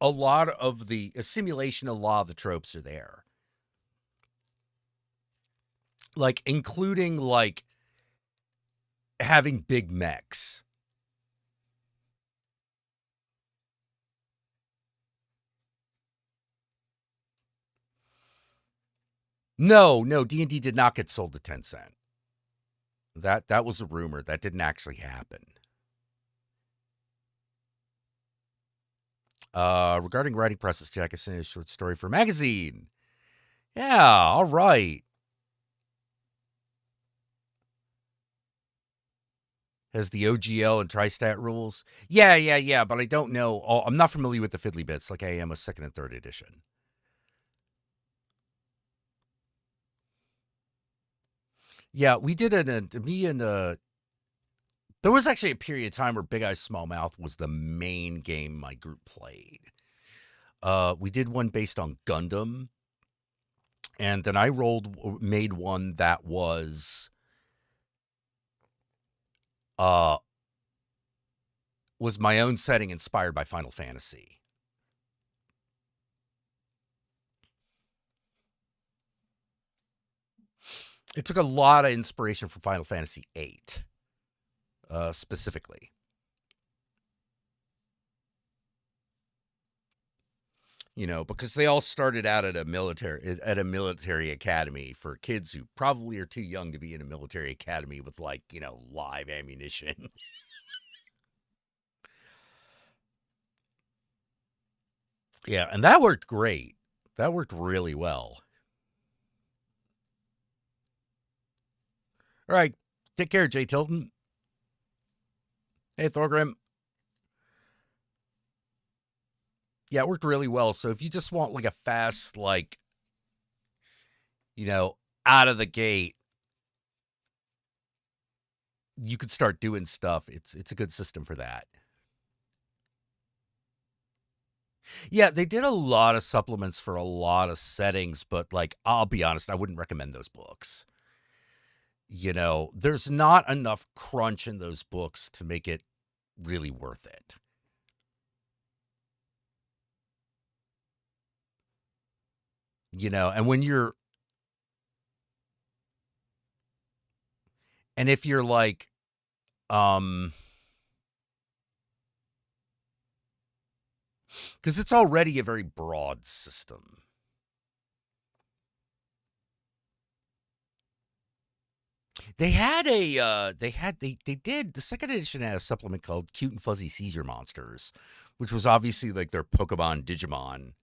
S2: a lot of the a simulation, a lot of the tropes are there. Like, including like having big mechs. No, D&D did not get sold to Tencent. That was a rumor. That didn't actually happen. Regarding writing process, Jack is saying a short story for a magazine. Yeah, all right. Has the OGL and Tristat rules? Yeah. But I don't know. I'm not familiar with the fiddly bits like I am with second and third edition. Yeah, we did it. Me and there was actually a period of time where Big Eyes Small Mouth was the main game my group played. We did one based on Gundam, and then I made one that uh was my own setting inspired by Final Fantasy. It took a lot of inspiration from Final Fantasy VIII, specifically. You know, because they all started out at a military academy for kids who probably are too young to be in a military academy with like, live ammunition. Yeah, and that worked great. That worked really well. All right. Take care, Jay Tilton. Hey, Thorgrim. Yeah, it worked really well. So if you just want like a fast, like, you know, out of the gate, you could start doing stuff. It's a good system for that. Yeah, they did a lot of supplements for a lot of settings, but like I'll be honest, I wouldn't recommend those books. There's not enough crunch in those books to make it really worth it. And if you're like um cuz it's already a very broad system. They did the second edition had a supplement called Cute and Fuzzy Seizure Monsters, which was obviously like their Pokemon Digimon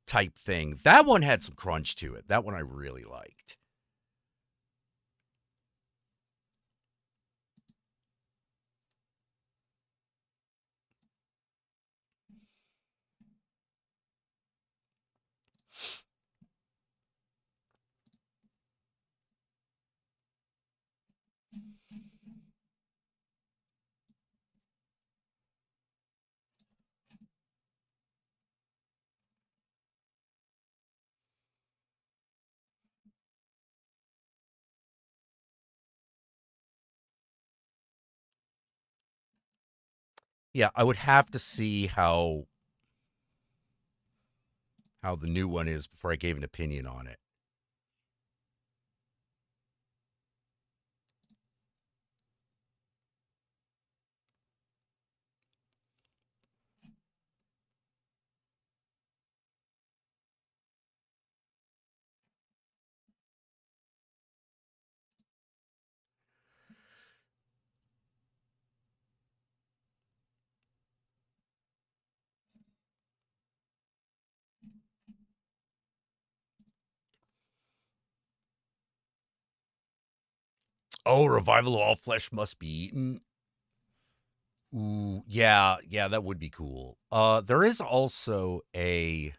S2: type thing. That one had some crunch to it. That one I really liked. Yeah, I would have to see how the new one is before I gave an opinion on it. Oh, Revival of All Flesh Must Be Eaten. Ooh, yeah, that would be cool. There is also a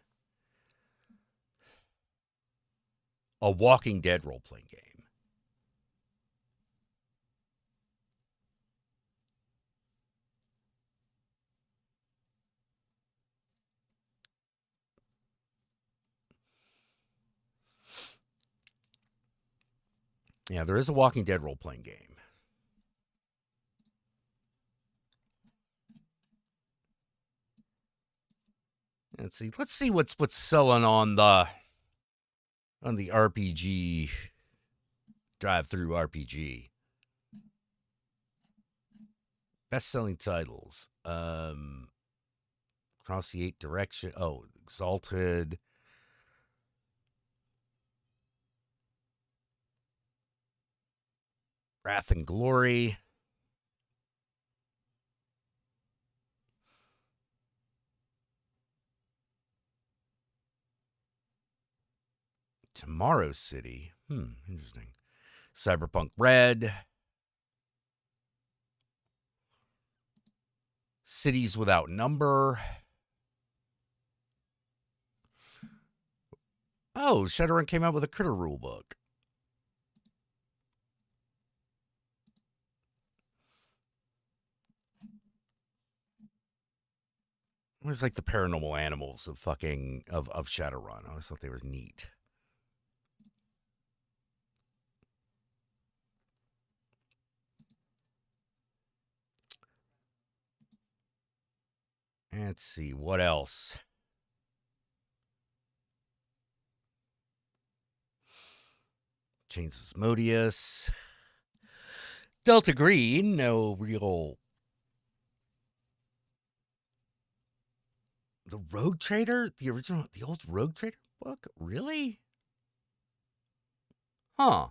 S2: Walking Dead role playing game. Yeah, there is a Walking Dead role playing game. Let's see what's selling on the RPG drive-through RPG. Best-selling titles. Across the Eight Direction. Oh, Exalted. Wrath and Glory. Tomorrow City. Interesting. Cyberpunk Red. Cities Without Number. Oh, Shadowrun came out with a Critter rule book. It was like the paranormal animals of Shadowrun. I always thought they were neat. Let's see, what else? Chains of Asmodeus. Delta Green, no real. The Rogue Trader? The old Rogue Trader book? Really? Huh.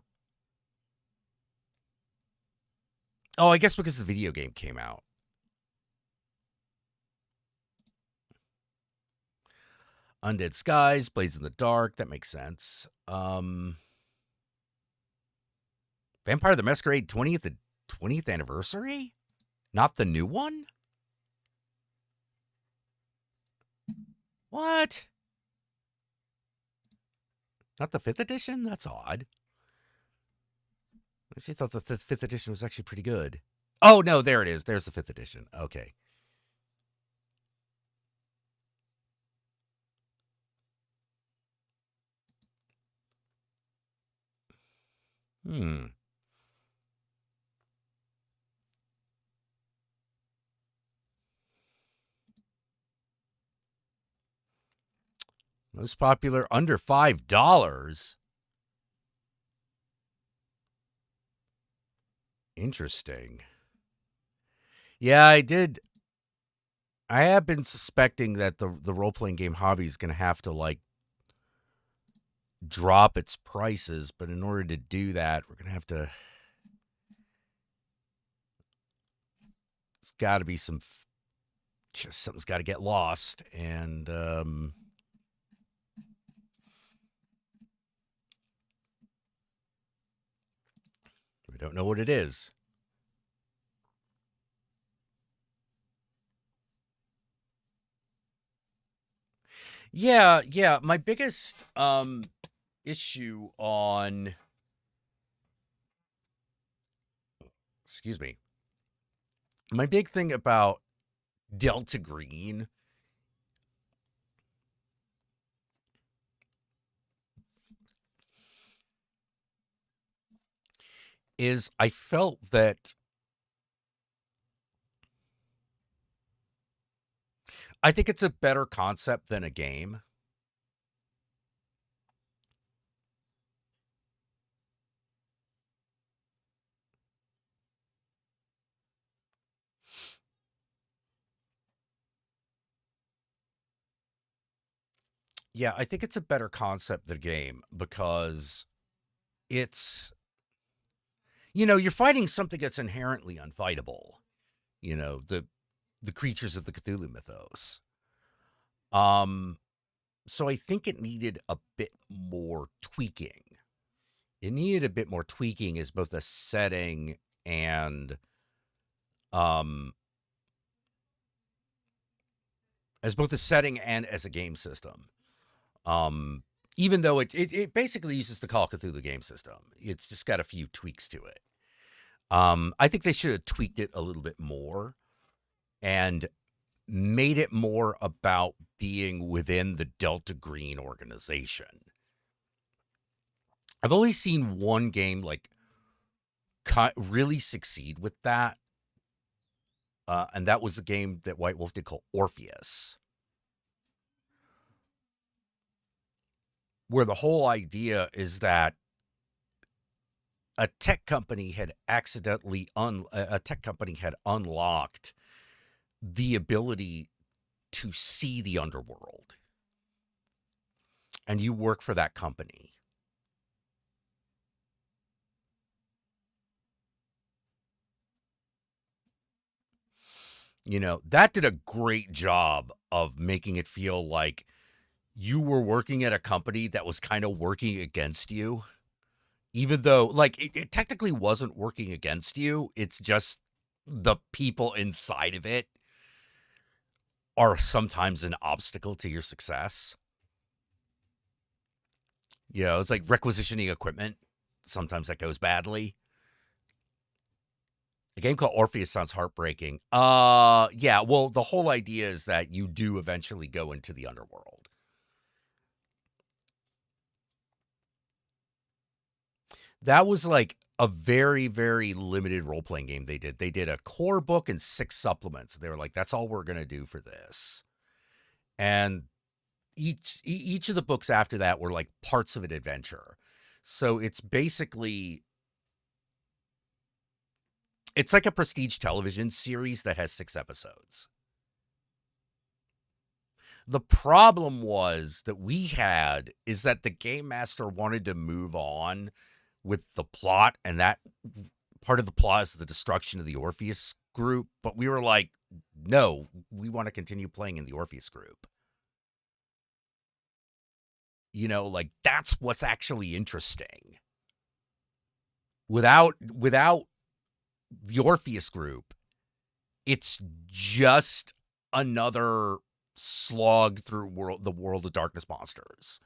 S2: Oh, I guess because the video game came out. Undead Skies, Blades in the Dark, that makes sense. Vampire the Masquerade 20th anniversary? Not the new one? What? Not the 5th edition? That's odd. I actually thought the 5th edition was actually pretty good. Oh, no, there it is. There's the 5th edition. Okay. Most popular under $5. Interesting. Yeah, I did. I have been suspecting that the role playing game hobby is going to have to like drop its prices, but in order to do that, we're going to have to. It's got to be something's got to get lost, and we don't know what it is. Yeah. My biggest issue on, excuse me, my big thing about Delta Green is I felt that I think it's a better concept than a game. Yeah, I think it's a better concept than a game because it's, you're fighting something that's inherently unfightable. The creatures of the Cthulhu mythos. Um, so I think it needed a bit more tweaking. It needed a bit more tweaking as both a setting and um as a game system. Um, Even though it basically uses the Call of Cthulhu game system, it's just got a few tweaks to it. I think they should have tweaked it a little bit more and made it more about being within the Delta Green organization. I've only seen one game like really succeed with that, and that was a game that White Wolf did called Orpheus, where the whole idea is that a tech company had unlocked the ability to see the underworld, and you work for that company. That did a great job of making it feel like you were working at a company that was kind of working against you, even though like it technically wasn't working against you. It's just the people inside of it are sometimes an obstacle to your success. It's like requisitioning equipment. Sometimes that goes badly. A game called Orpheus sounds heartbreaking. Yeah, well, the whole idea is that you do eventually go into the underworld. That was like a very, very limited role playing game they did. They did a core book and 6 supplements. They were like, that's all we're going to do for this. And each of the books after that were like parts of an adventure. So it's like a prestige television series that has 6 episodes. The problem is that the game master wanted to move on with the plot, and that part of the plot is the destruction of the Orpheus group. But we were like, no, we want to continue playing in the Orpheus group. Like that's what's actually interesting. Without the Orpheus group, it's just another slog through the world of darkness monsters.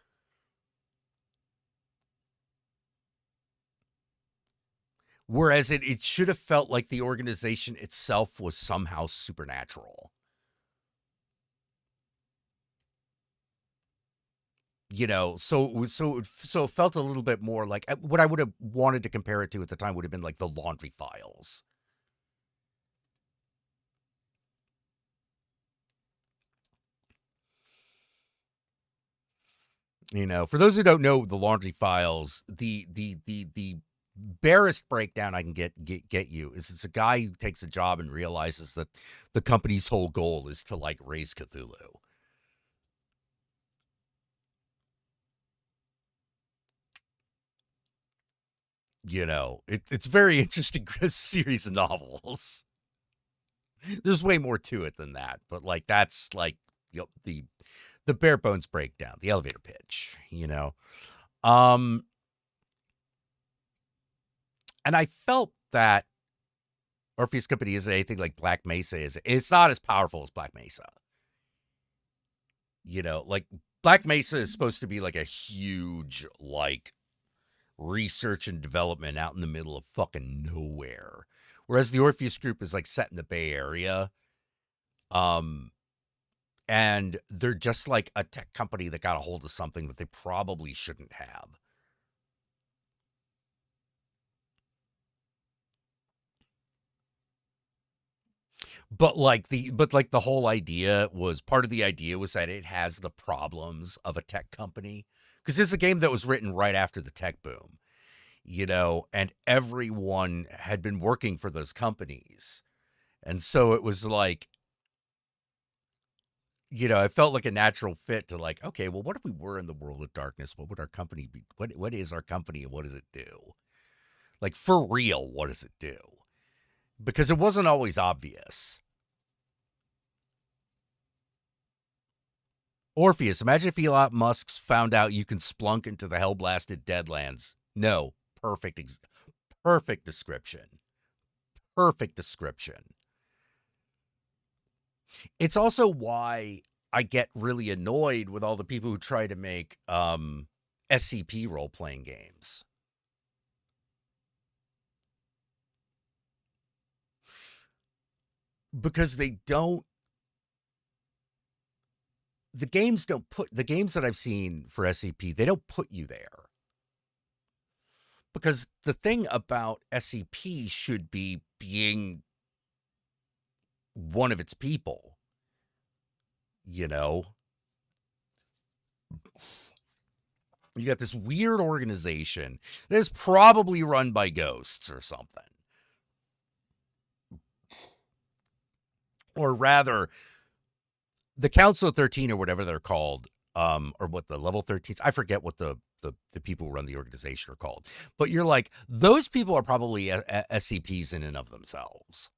S2: Whereas it should have felt like the organization itself was somehow supernatural. So it felt a little bit more like what I would have wanted to compare it to at the time would have been like the Laundry Files. For those who don't know the Laundry Files, the barest breakdown I can get you is it's a guy who takes a job and realizes that the company's whole goal is to like raise Cthulhu. It's very interesting series of novels. There's way more to it than that, but like that's like the bare bones breakdown, the elevator pitch, and I felt that Orpheus Company isn't anything like Black Mesa is. It's not as powerful as Black Mesa. Like Black Mesa is supposed to be like a huge like research and development out in the middle of fucking nowhere. Whereas the Orpheus group is like set in the Bay Area. And they're just like a tech company that got a hold of something that they probably shouldn't have. But the whole idea was part of the idea was that it has the problems of a tech company because it's a game that was written right after the tech boom, and everyone had been working for those companies. And so it was like, I felt like a natural fit to like, okay, well, what if we were in the world of darkness? What would our company be? What is our company and what does it do? Like for real, what does it do? Because it wasn't always obvious. Orpheus, imagine if Elon Musk's found out you can splunk into the hell-blasted Deadlands. No, perfect description. Perfect description. It's also why I get really annoyed with all the people who try to make SCP role-playing games. Because they don't the games that I've seen for SCP, they don't put you there. Because the thing about SCP should be being one of its people, you know? You got this weird organization that is probably run by ghosts or something. Or rather, the Council of 13 or whatever they're called, or what the level 13s, I forget what the people who run the organization are called. But you're like, those people are probably SCPs in and of themselves.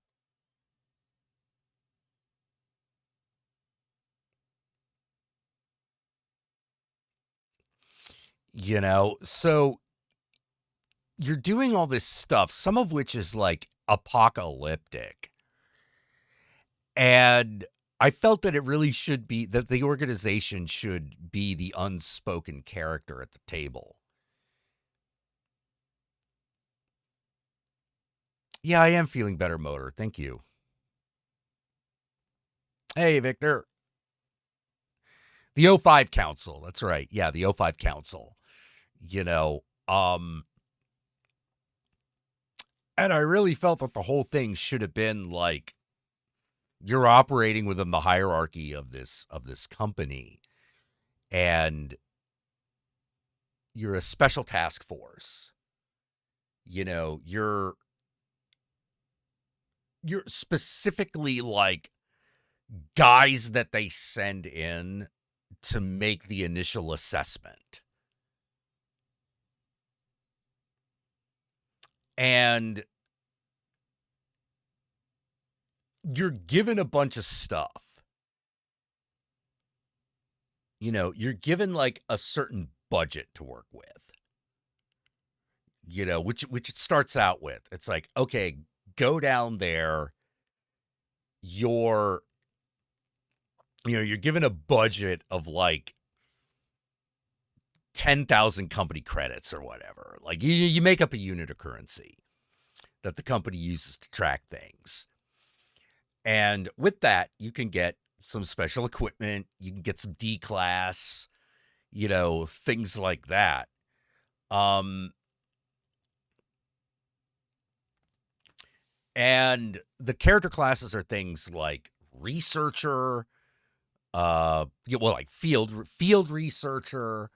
S2: So you're doing all this stuff, some of which is like apocalyptic. And I felt that it really should be that the organization should be the unspoken character at the table. Yeah, I am feeling better, Motor. Thank you. Hey, Victor. The O5 Council. That's right. Yeah, the O5 Council. And I really felt that the whole thing should have been like you're operating within the hierarchy of this company, and you're a special task force. You're specifically like guys that they send in to make the initial assessment. And you're given a bunch of stuff. You're given like a certain budget to work with. Which it starts out with. It's like, okay, go down there. You're given a budget of like 10,000 company credits or whatever. Like you make up a unit of currency that the company uses to track things. And with that, you can get some special equipment. You can get some D-class, things like that. And the character classes are things like researcher, like field researcher,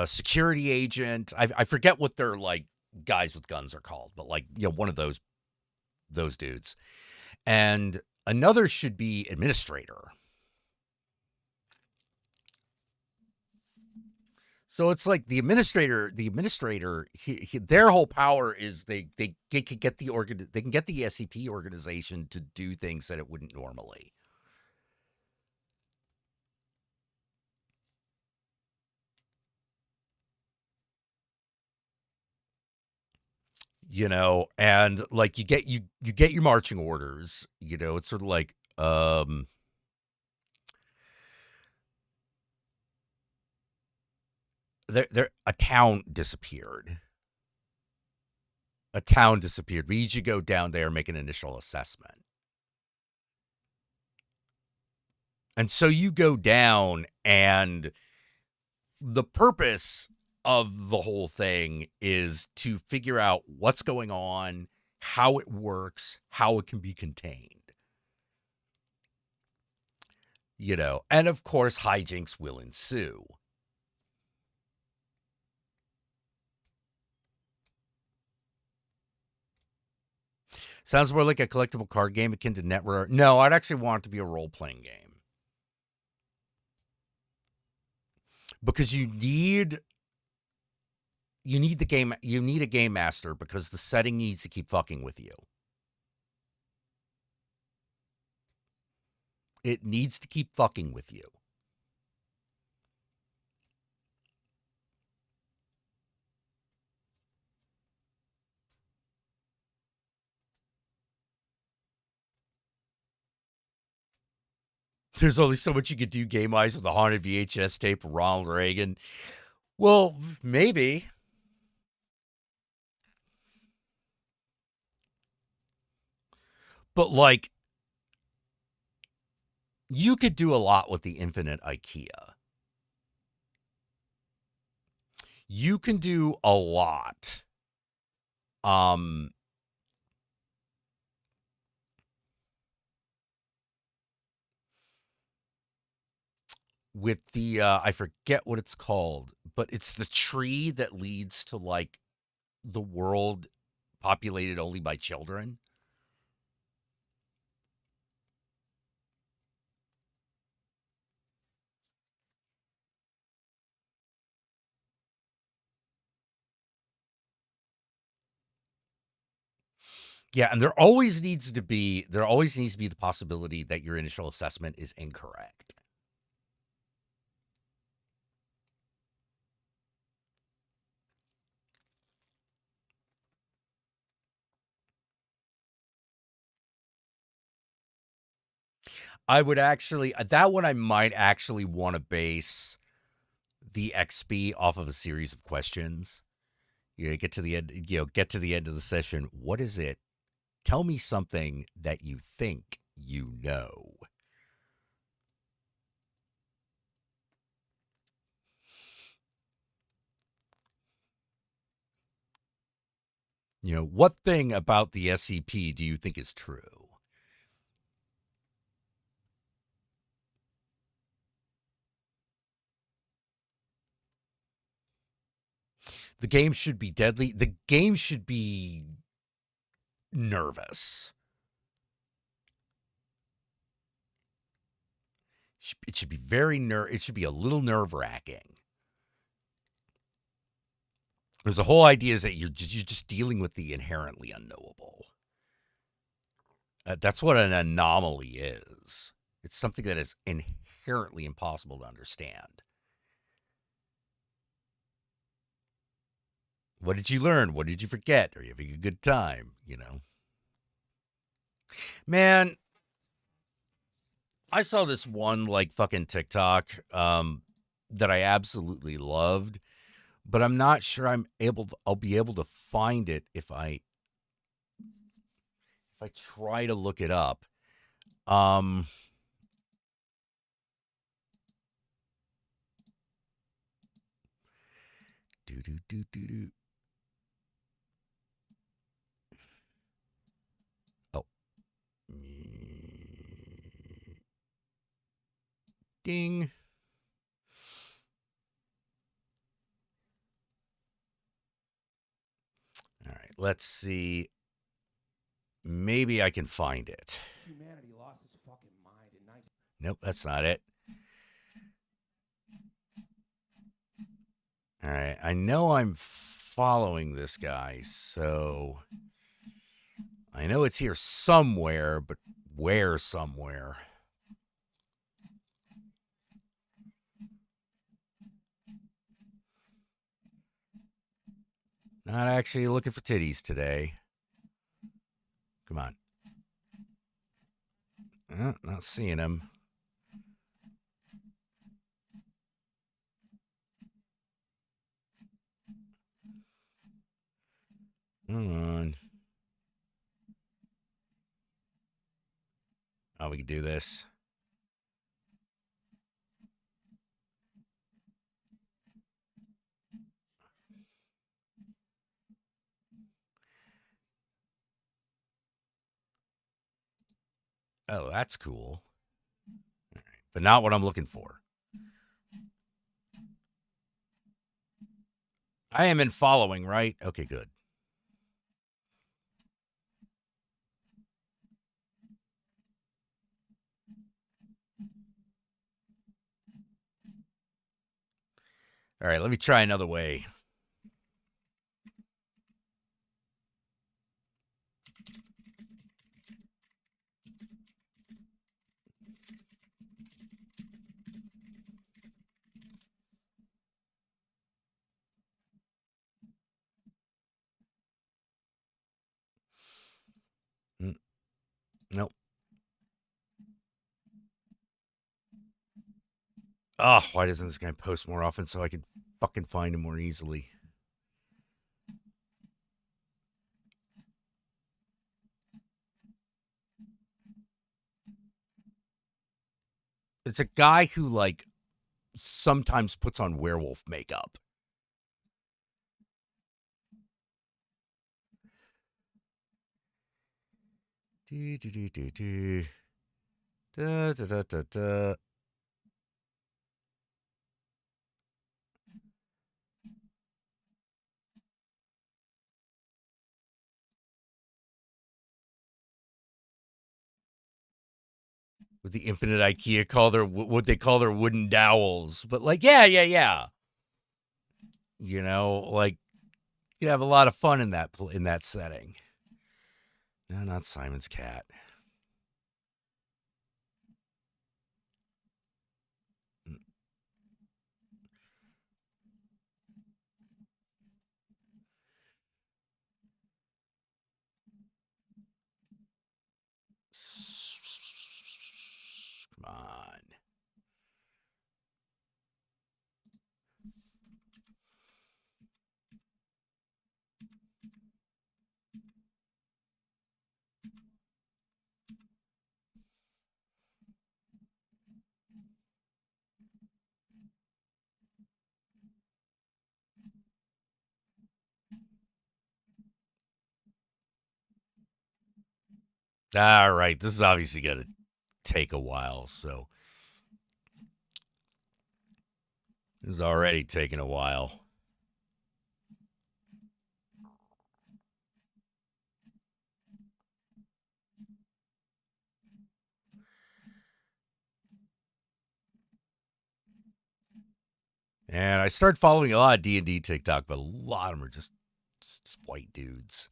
S2: security agent. I forget what their like guys with guns are called, but like one of those dudes. And another should be administrator. So it's like the administrator, their whole power is they can get the SCP organization to do things that it wouldn't normally. And like you get your marching orders, it's sort of like there a town disappeared. We need you to go down there and make an initial assessment. And so you go down, and the purpose of the whole thing is to figure out what's going on, how it works, how it can be contained. And of course, hijinks will ensue. Sounds more like a collectible card game akin to Netrunner. No, I'd actually want it to be a role-playing game. Because you need the game, you need a game master because the setting needs to keep fucking with you. It needs to keep fucking with you. There's only so much you could do game-wise with a haunted VHS tape of Ronald Reagan. Well, maybe. But, like, you could do a lot with the infinite IKEA. You can do a lot. With the, I forget what it's called, but it's the tree that leads to, like, the world populated only by children. Yeah, and there always needs to be the possibility that your initial assessment is incorrect. I would actually, that one I might actually want to base the XP off of a series of questions. Get to the end, get to the end of the session. What is it? Tell me something that you think you know. What thing about the SCP do you think is true? The game should be deadly. The game should be nervous. It should be it should be a little nerve-wracking. Because the whole idea is that you're just dealing with the inherently unknowable. That's what an anomaly is. It's something that is inherently impossible to understand. What did you learn? What did you forget? Are you having a good time? Man, I saw this one like fucking TikTok that I absolutely loved, but I'm not sure I'll be able to find it if I try to look it up. Do. Oh. Ding. All right, let's see. Maybe I can find it. Humanity lost its fucking mind in 19... Nope, that's not it. All right, I know I'm following this guy, so I know it's here somewhere, but where somewhere? Not actually looking for titties today. Come on. Not seeing him. Come on. Oh, we can do this. Oh, that's cool. But not what I'm looking for. I am in following, right? Okay, good. All right, let me try another way. Mm, nope. Oh, why doesn't this guy post more often so I can fucking find him more easily? It's a guy who like sometimes puts on werewolf makeup. Do, do, do, do, do. Da, da, da, da, da. With the infinite IKEA call their what they call their wooden dowels. But like, yeah. You know, like you have a lot of fun in that setting. No, not Simon's cat. Come on. All right, this is obviously going to take a while, so it's already taking a while. And I started following a lot of D&D TikTok, but a lot of them are just white dudes.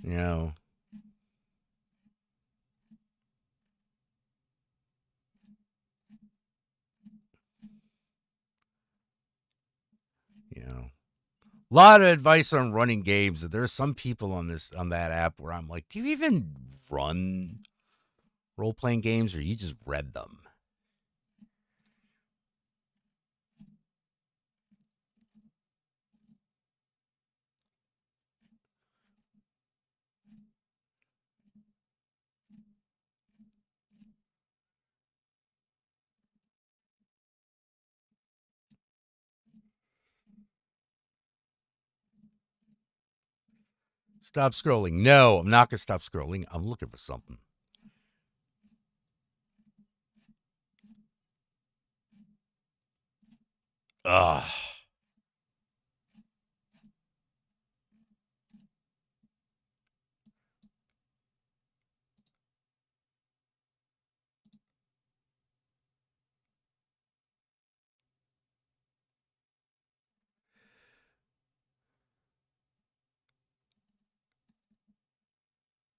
S2: You know, you know. A lot of advice on running games. There are some people on that app where I'm like, do you even run role playing games or you just read them? Stop scrolling. No, I'm not gonna stop scrolling. I'm looking for something. Ugh.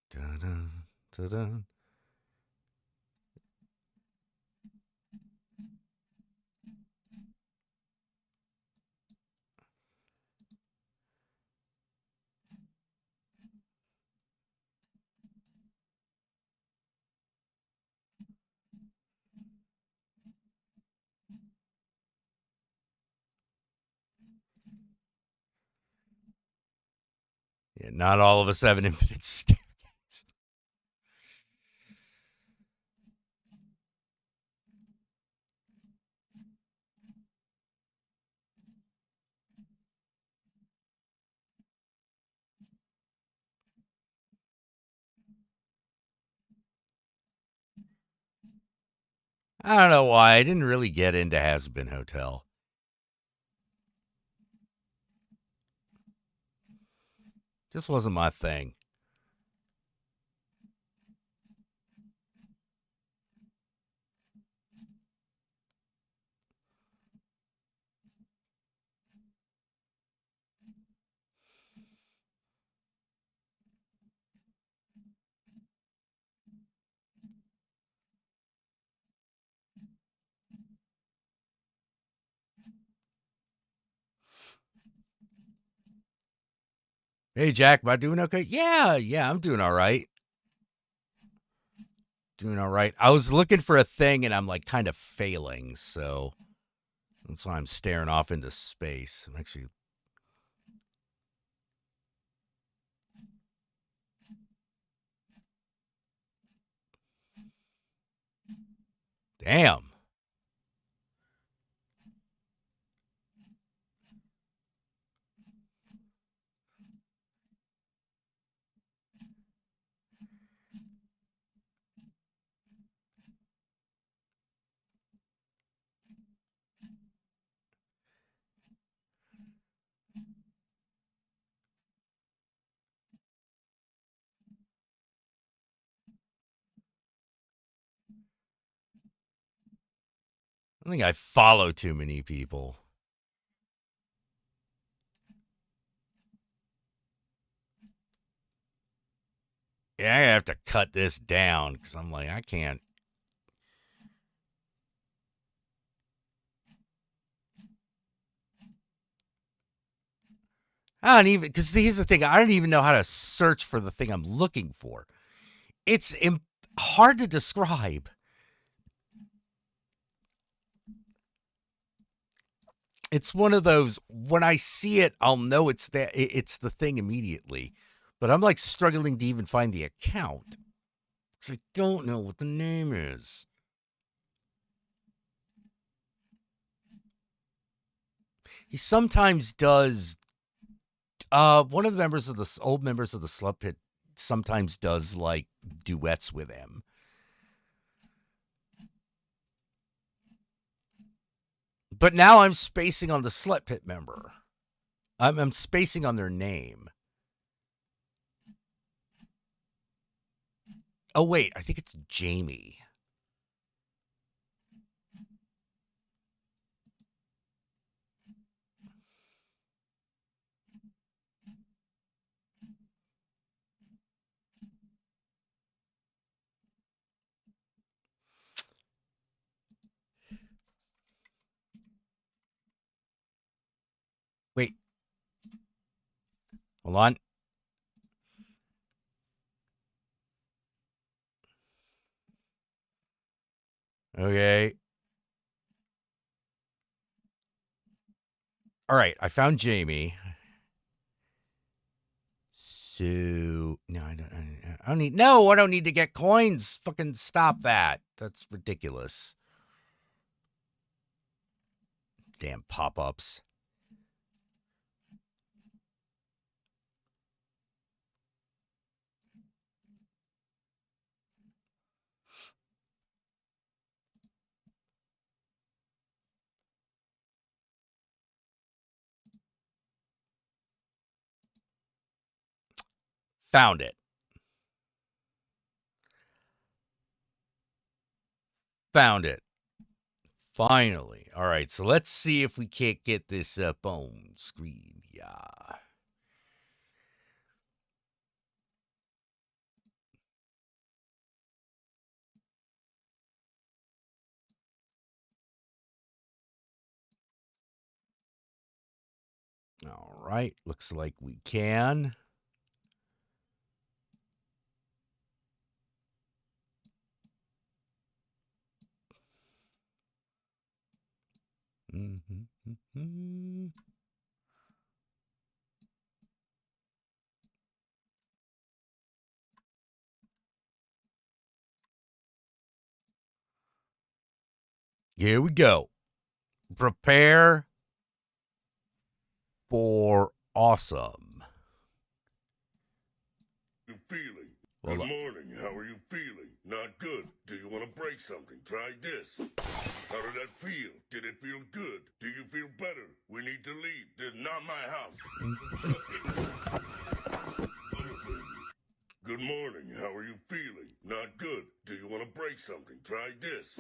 S2: Da-dun, da-dun. Yeah, not all of us have an infinite staircase. I don't know why. I didn't really get into Has Been Hotel. Just wasn't my thing. Hey, Jack, am I doing okay? Yeah, yeah, I'm doing all right. Doing all right. I was looking for a thing and I'm like kind of failing, so that's why I'm staring off into space. I'm actually, damn. I think I follow too many people. Yeah, I have to cut this down because I'm like, I can't. I don't even, because here's the thing, I don't even know how to search for the thing I'm looking for. It's hard to describe. It's one of those, when I see it, I'll know it's that it's the thing immediately. But I'm like struggling to even find the account because I don't know what the name is. He sometimes does. One of the members of the old members of the Slub Pit sometimes does like duets with him. But now I'm spacing on the Slut Pit member. I'm spacing on their name. Oh wait, I think it's Jamie. Wait, hold on. Okay. All right, I found Jamie. So no, I don't need. No, I don't need to get coins. Fucking stop that. That's ridiculous. Damn pop-ups. Found it. Found it. Finally. All right, so let's see if we can't get this up on screen. Yeah. All right. Looks like we can. Mm-hmm. Here we go. Prepare for awesome.
S1: You feeling?
S2: Hold
S1: Good
S2: on.
S1: morning. How are you feeling? Not good. Do you want to break something? Try this. How did that feel? Did it feel good? Do you feel better? We need to leave. This is not my house. Good morning. How are you feeling? Not good. Do you want to break something? Try this.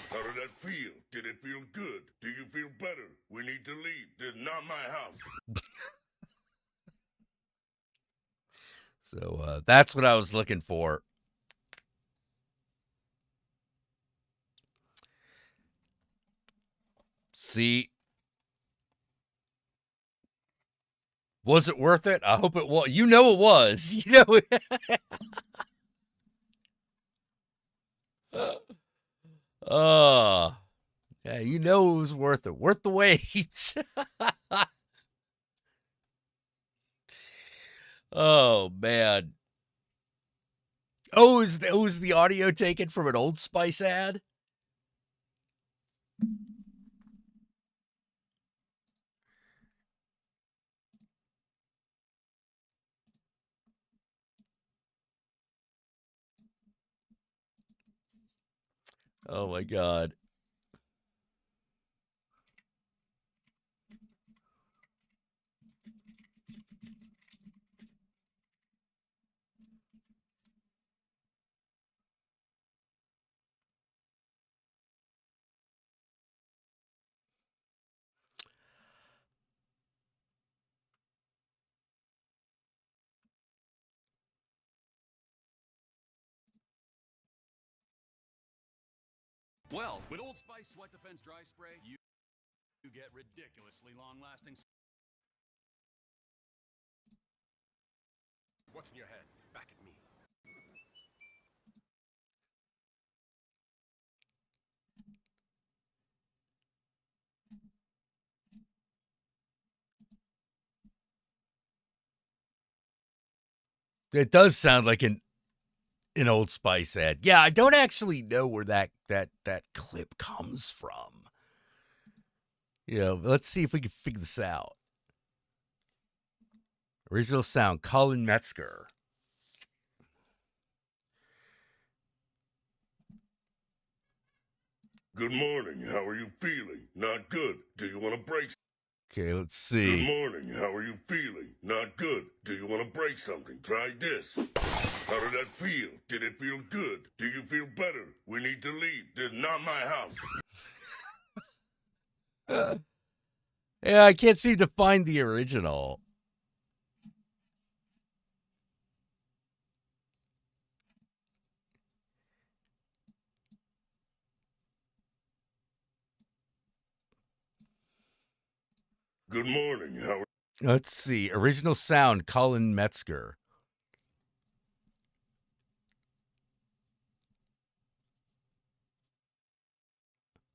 S1: How did that feel? Did it feel good? Do you feel better? We need to leave. This is not my house.
S2: So that's what I was looking for. See, was it worth it? I hope it was. You know it was. You know it. Oh, yeah, you know it was worth it. Worth the wait. Oh, man. Oh, is the audio taken from an Old Spice ad? Oh, my God.
S3: Well, with Old Spice Sweat Defense Dry Spray, you get ridiculously long-lasting.
S4: What's in your head? Back at me.
S2: It does sound like an Old Spice ad. Yeah, I don't actually know where that clip comes from. You know, let's see if we can figure this out. Original sound, Colin Metzger.
S1: Good morning. How are you feeling? Not good. Do you want to break?
S2: Okay, let's
S1: Good
S2: see.
S1: morning. How are you feeling? Not good. Do you want to break something? Try this. How did that feel? Did it feel good? Do you feel better? We need to leave. This is not my house.
S2: Yeah, I can't seem to find the original.
S1: Good morning. How are
S2: Let's see. Original sound, Colin Metzger.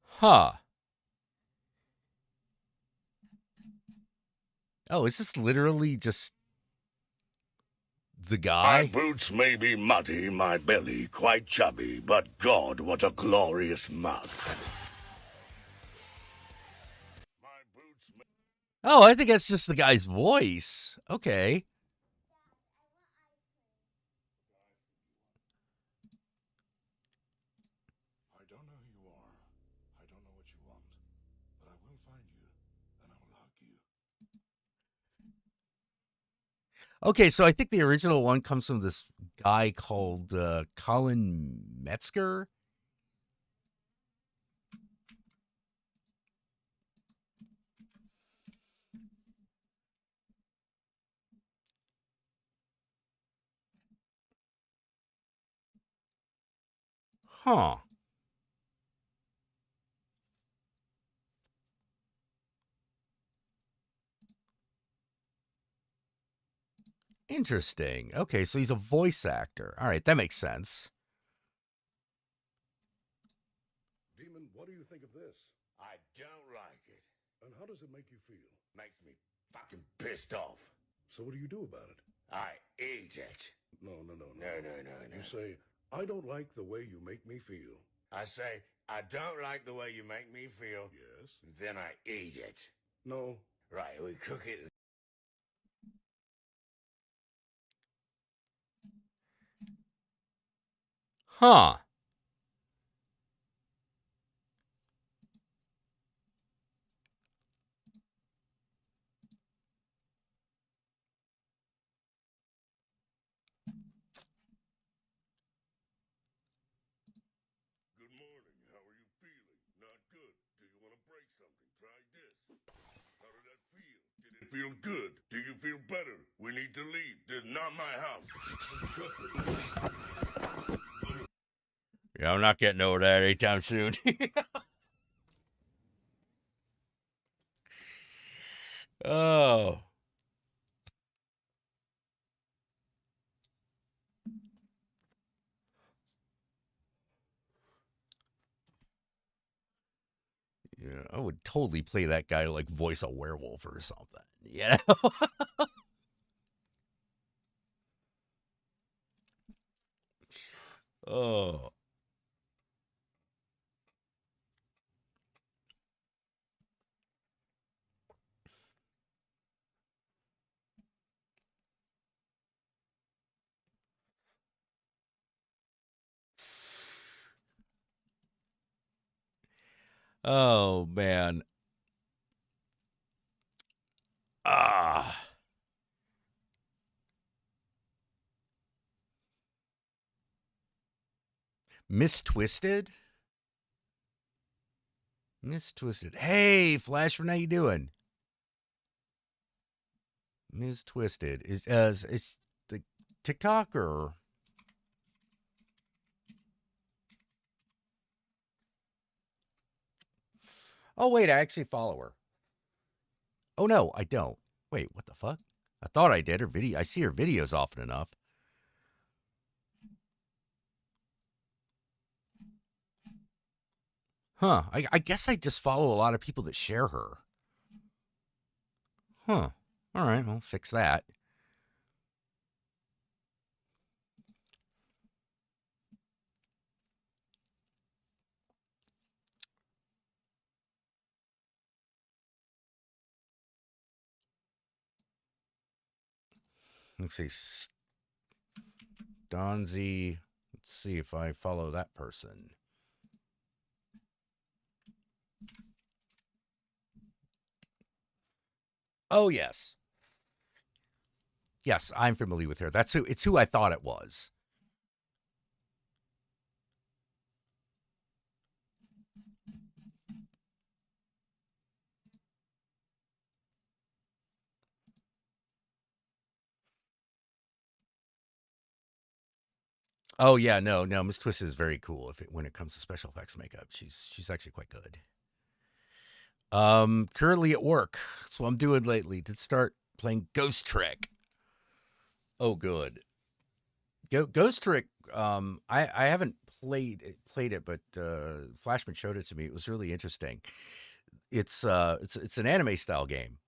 S2: Huh. Oh, is this literally just the
S1: my
S2: guy?
S1: boots may be muddy, my belly quite chubby, but God, what a glorious mouth. My boots may
S2: Oh, I think that's just the guy's voice. Okay.
S1: I don't know who you are. I don't know what you want. But I will find you, and I will hug you.
S2: Okay, so I think the original one comes from this guy called Colin Metzger. Huh. Interesting. Okay, so he's a voice actor. All right, that makes sense.
S4: Demon, what do you think of this?
S1: I don't like it.
S4: And how does it make you feel?
S1: Makes me fucking pissed off.
S4: So what do you do about it?
S1: I eat it.
S4: No.
S1: No.
S4: You say, I don't like the way you make me feel.
S1: I say,
S5: I don't like the way you make me feel.
S4: Yes?
S5: Then I eat it.
S4: No.
S5: Right, we cook it.
S2: Huh.
S4: Good morning. How are you feeling? Not good. Do you want to break something? Try this. How did that feel? Did it feel good? Do you feel better? We need to leave. This is not my house.
S2: Yeah, I'm not getting over that anytime soon. Oh. Yeah, I would totally play that guy to like voice a werewolf or something. You know? Oh. Oh man. Ah. Miss Twisted? Miss Twisted. Hey, Flashman, how you doing? Miss Twisted. Is the TikTok or oh wait, I actually follow her. Oh no, I don't. Wait, what the fuck? I thought I did her video. I see her videos often enough. Huh. I guess I just follow a lot of people that share her. Huh. All right, well, fix that. Let's see. Donzi. Let's see if I follow that person. Oh, yes. Yes, I'm familiar with her. That's who it's who I thought it was. Oh yeah, no, Miss Twist is very cool when it comes to special effects makeup. She's actually quite good. Currently at work. That's what I'm doing lately. Did start playing Ghost Trick. Oh, good. Ghost Trick. I haven't played it, but Flashman showed it to me. It was really interesting. It's an anime style game.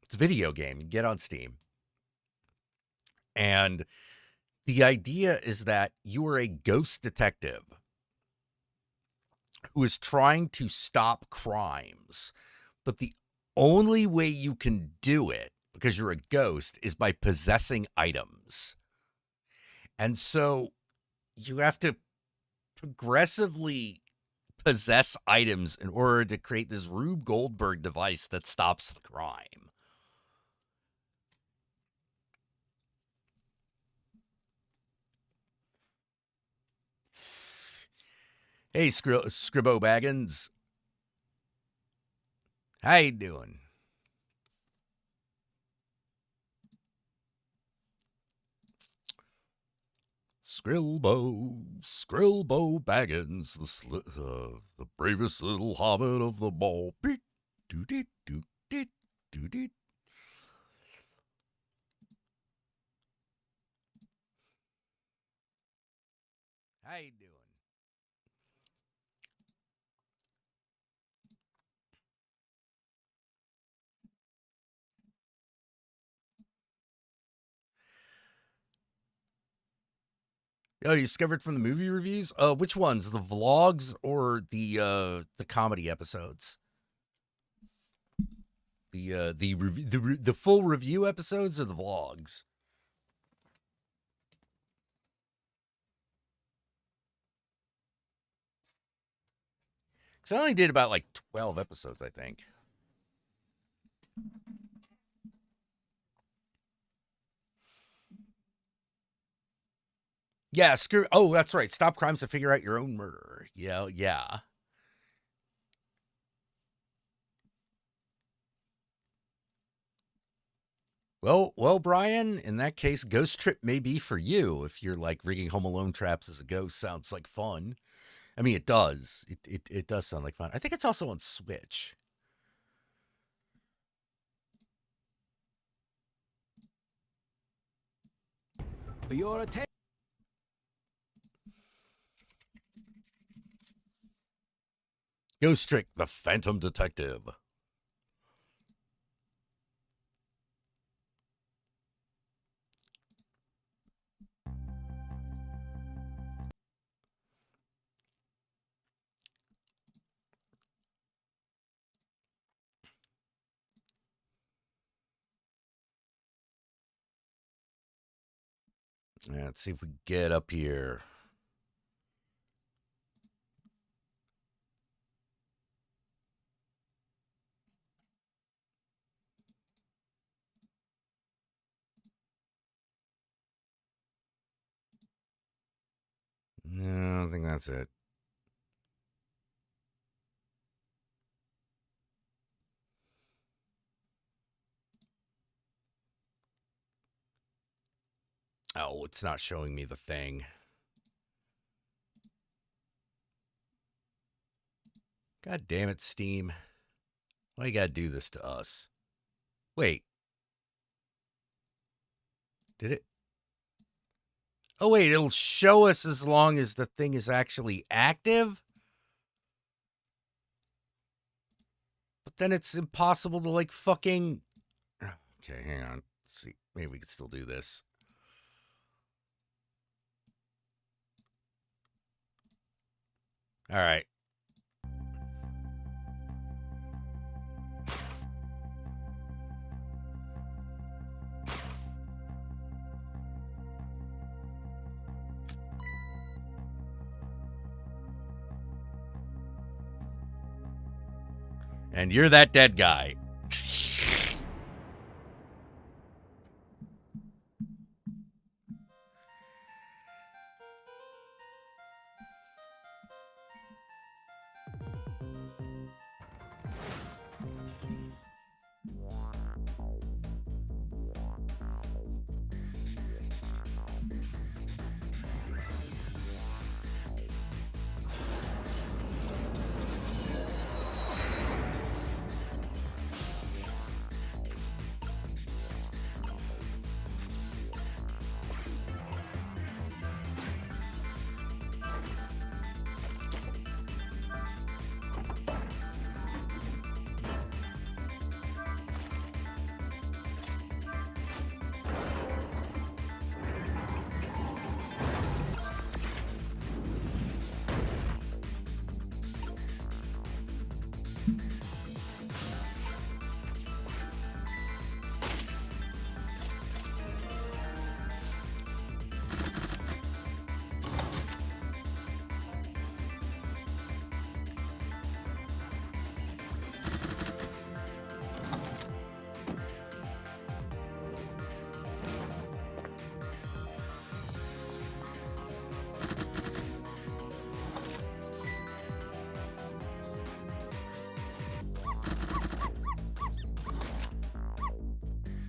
S2: It's a video game. You get on Steam, and the idea is that you are a ghost detective who is trying to stop crimes, but the only way you can do it because you're a ghost is by possessing items. And so you have to progressively possess items in order to create this Rube Goldberg device that stops the crime. Hey, Scribbo Baggins. How you doing? Skrillbo Baggins, the bravest little hobbit of them all. Beep, doo doo doo doo doo doo. How you doing? Oh, you discovered from the movie reviews? Which ones? The vlogs or the comedy episodes? The full review episodes or the vlogs? Because I only did about like 12 episodes, I think. Yeah, screw. Oh, that's right. Stop crimes to figure out your own murder. Yeah, yeah. Well, Brian, in that case, Ghost Trip may be for you if you're like rigging Home Alone traps as a ghost. Sounds like fun. I mean, it does. It does sound like fun. I think it's also on Switch.
S6: Your attention.
S2: Ghost Trick, the Phantom Detective. Yeah, let's see if we get up here. No, I don't think that's it. Oh, it's not showing me the thing. God damn it, Steam. Why you gotta do this to us? Wait. Did it? Oh, wait, it'll show us as long as the thing is actually active? But then it's impossible to, like, fucking... Okay, hang on. Let's see. Maybe we can still do this. All right. And you're that dead guy.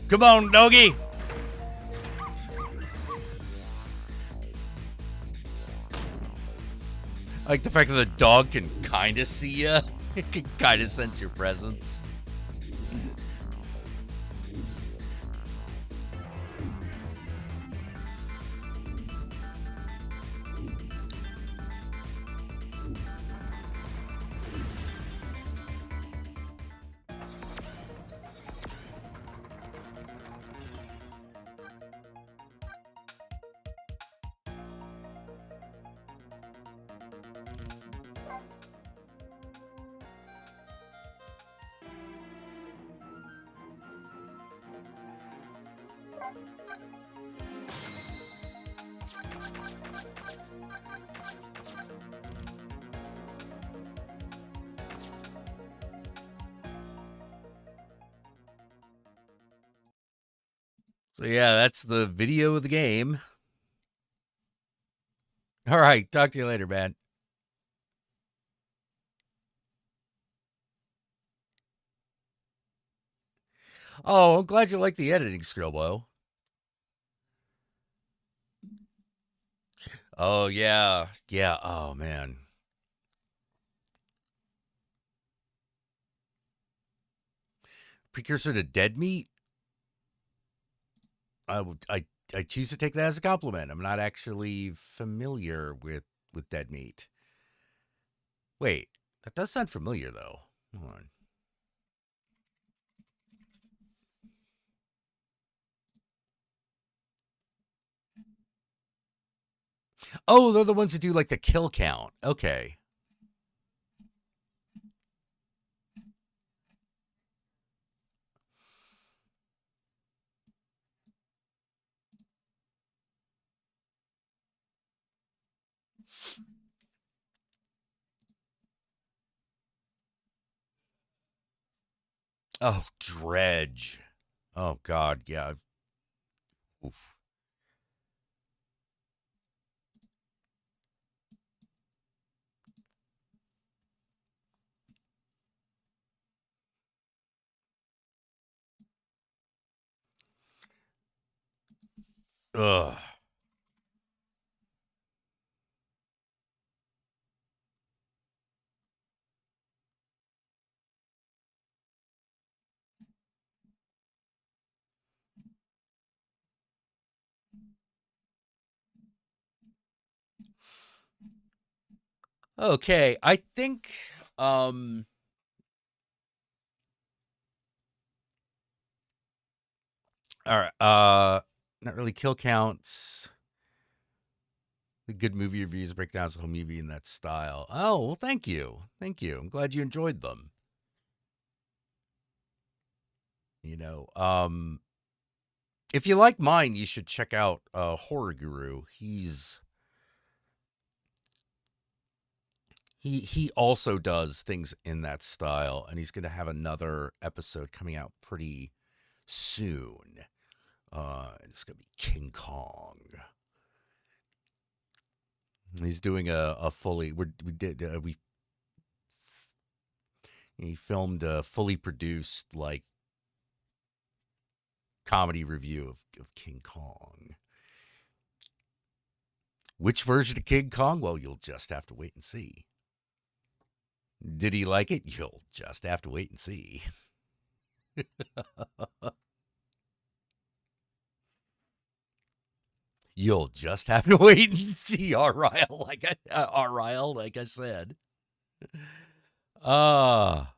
S2: Come on, doggy. I like the fact that the dog can kind of see you. It can kind of sense your presence. So yeah, that's the video of the game. All right, talk to you later, man. Oh, I'm glad you like the editing, Skrillbo. Oh yeah, yeah. Oh man. Precursor to Dead Meat. I choose to take that as a compliment. I'm not actually familiar with Dead Meat. Wait, that does sound familiar though. Hold on. Oh, they're the ones who do like the kill count. Okay. Oh, Dredge. Oh God, yeah. Oof. Ugh. Okay, I think um all right, not really kill counts. The good movie reviews break down the whole movie in that style. Oh, well, thank you. Thank you. I'm glad you enjoyed them. You know, if you like mine, you should check out Horror Guru. He also does things in that style, and he's going to have another episode coming out pretty soon. It's going to be King Kong. He's doing a fully he filmed a fully produced like comedy review of King Kong. Which version of King Kong? Well, you'll just have to wait and see. Did he like it? You'll just have to wait and see. You'll just have to wait and see, Ryle, like I said. Ah.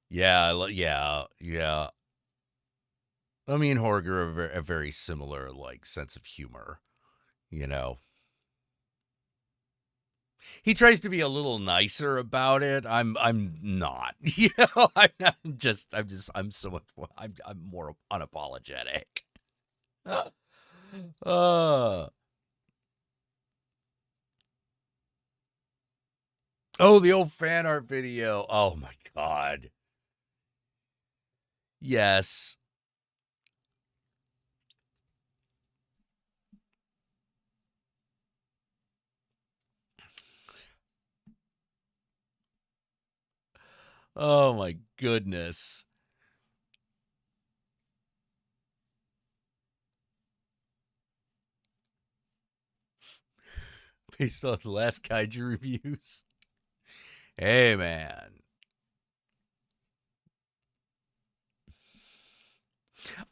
S2: Yeah. I mean, Horger have a very similar like sense of humor, you know. He tries to be a little nicer about it. I'm not. You know, I'm so much more, I'm more unapologetic. uh Oh, the old fan art video. Oh my god. Yes. Oh my goodness. Based on the last kaiju reviews. Hey man.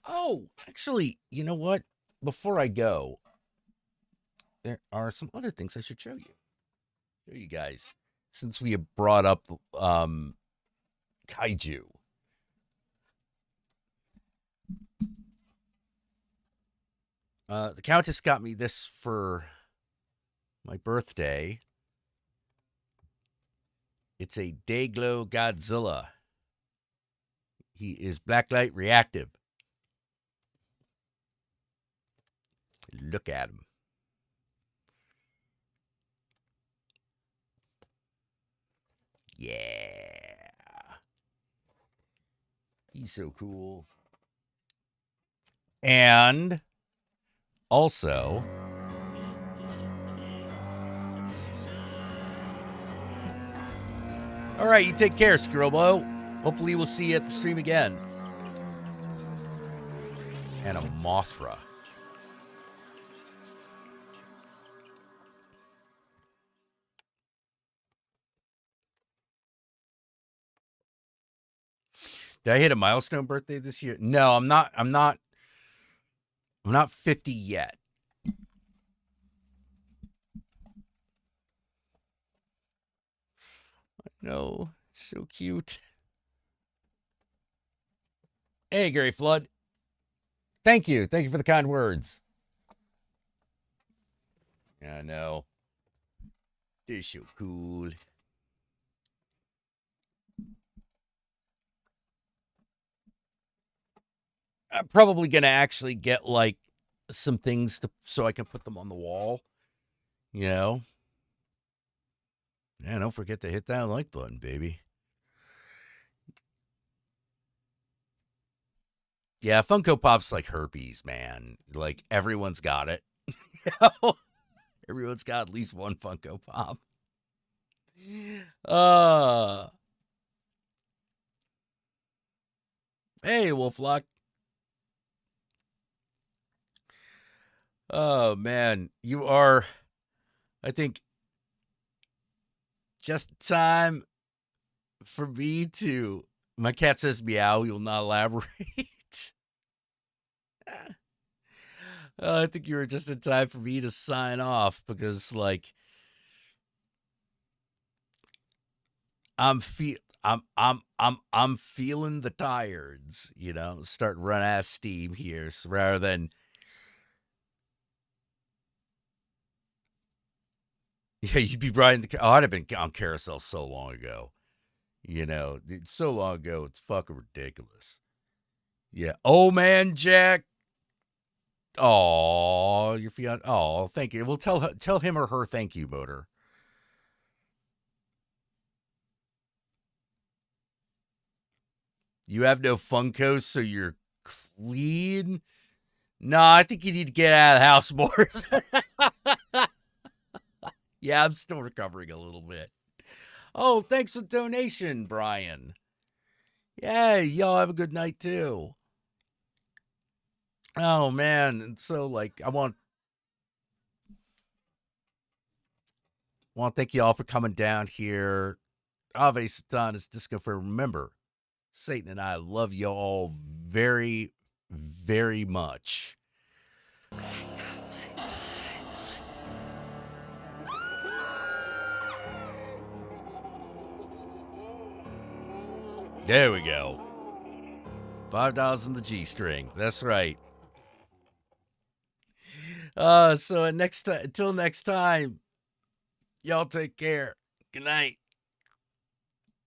S2: Oh, actually, you know what? Before I go, there are some other things I should show you. Show you guys. Since we have brought up kaiju. The Countess got me this for my birthday. It's a Dayglow Godzilla. He is blacklight reactive. Look at him. Yeah. He's so cool. And also, all right, you take care, Skirbo. Hopefully we'll see you at the stream again. And a Mothra. Did I hit a milestone birthday this year? No, I'm not 50 yet. No, so cute. Hey, Gary Flood. Thank you. Thank you for the kind words. Yeah, I know. They're so cool. I'm probably going to actually get, like, some things so I can put them on the wall. You know? Yeah, don't forget to hit that like button, baby. Yeah, Funko Pop's like herpes, man. Like, everyone's got it. You know? Everyone's got at least one Funko Pop. Hey, Wolflock. Oh, man. You are, I think, just time for me to... My cat says meow. He will not elaborate. I think you were just in time for me to sign off because, like, I'm feeling the tireds, you know, starting to run out of steam here. So rather than, yeah, you'd be riding I'd have been on Carousel so long ago, you know, so long ago, it's fucking ridiculous. Yeah. Oh man, Jack. Oh, your fiance. Oh, thank you. Well, tell him or her thank you, Motor. You have no Funkos, so you're clean. No, I think you need to get out of the house more. Yeah, I'm still recovering a little bit. Oh, thanks for the donation, Brian. Yeah, y'all have a good night too. Oh man, and so like I want to thank you all for coming down here. Ave Satanas Disco for remember, Satan and I love you all very, very much. There we go. $5 in the G-string. That's right. So until next time, y'all take care. Good night.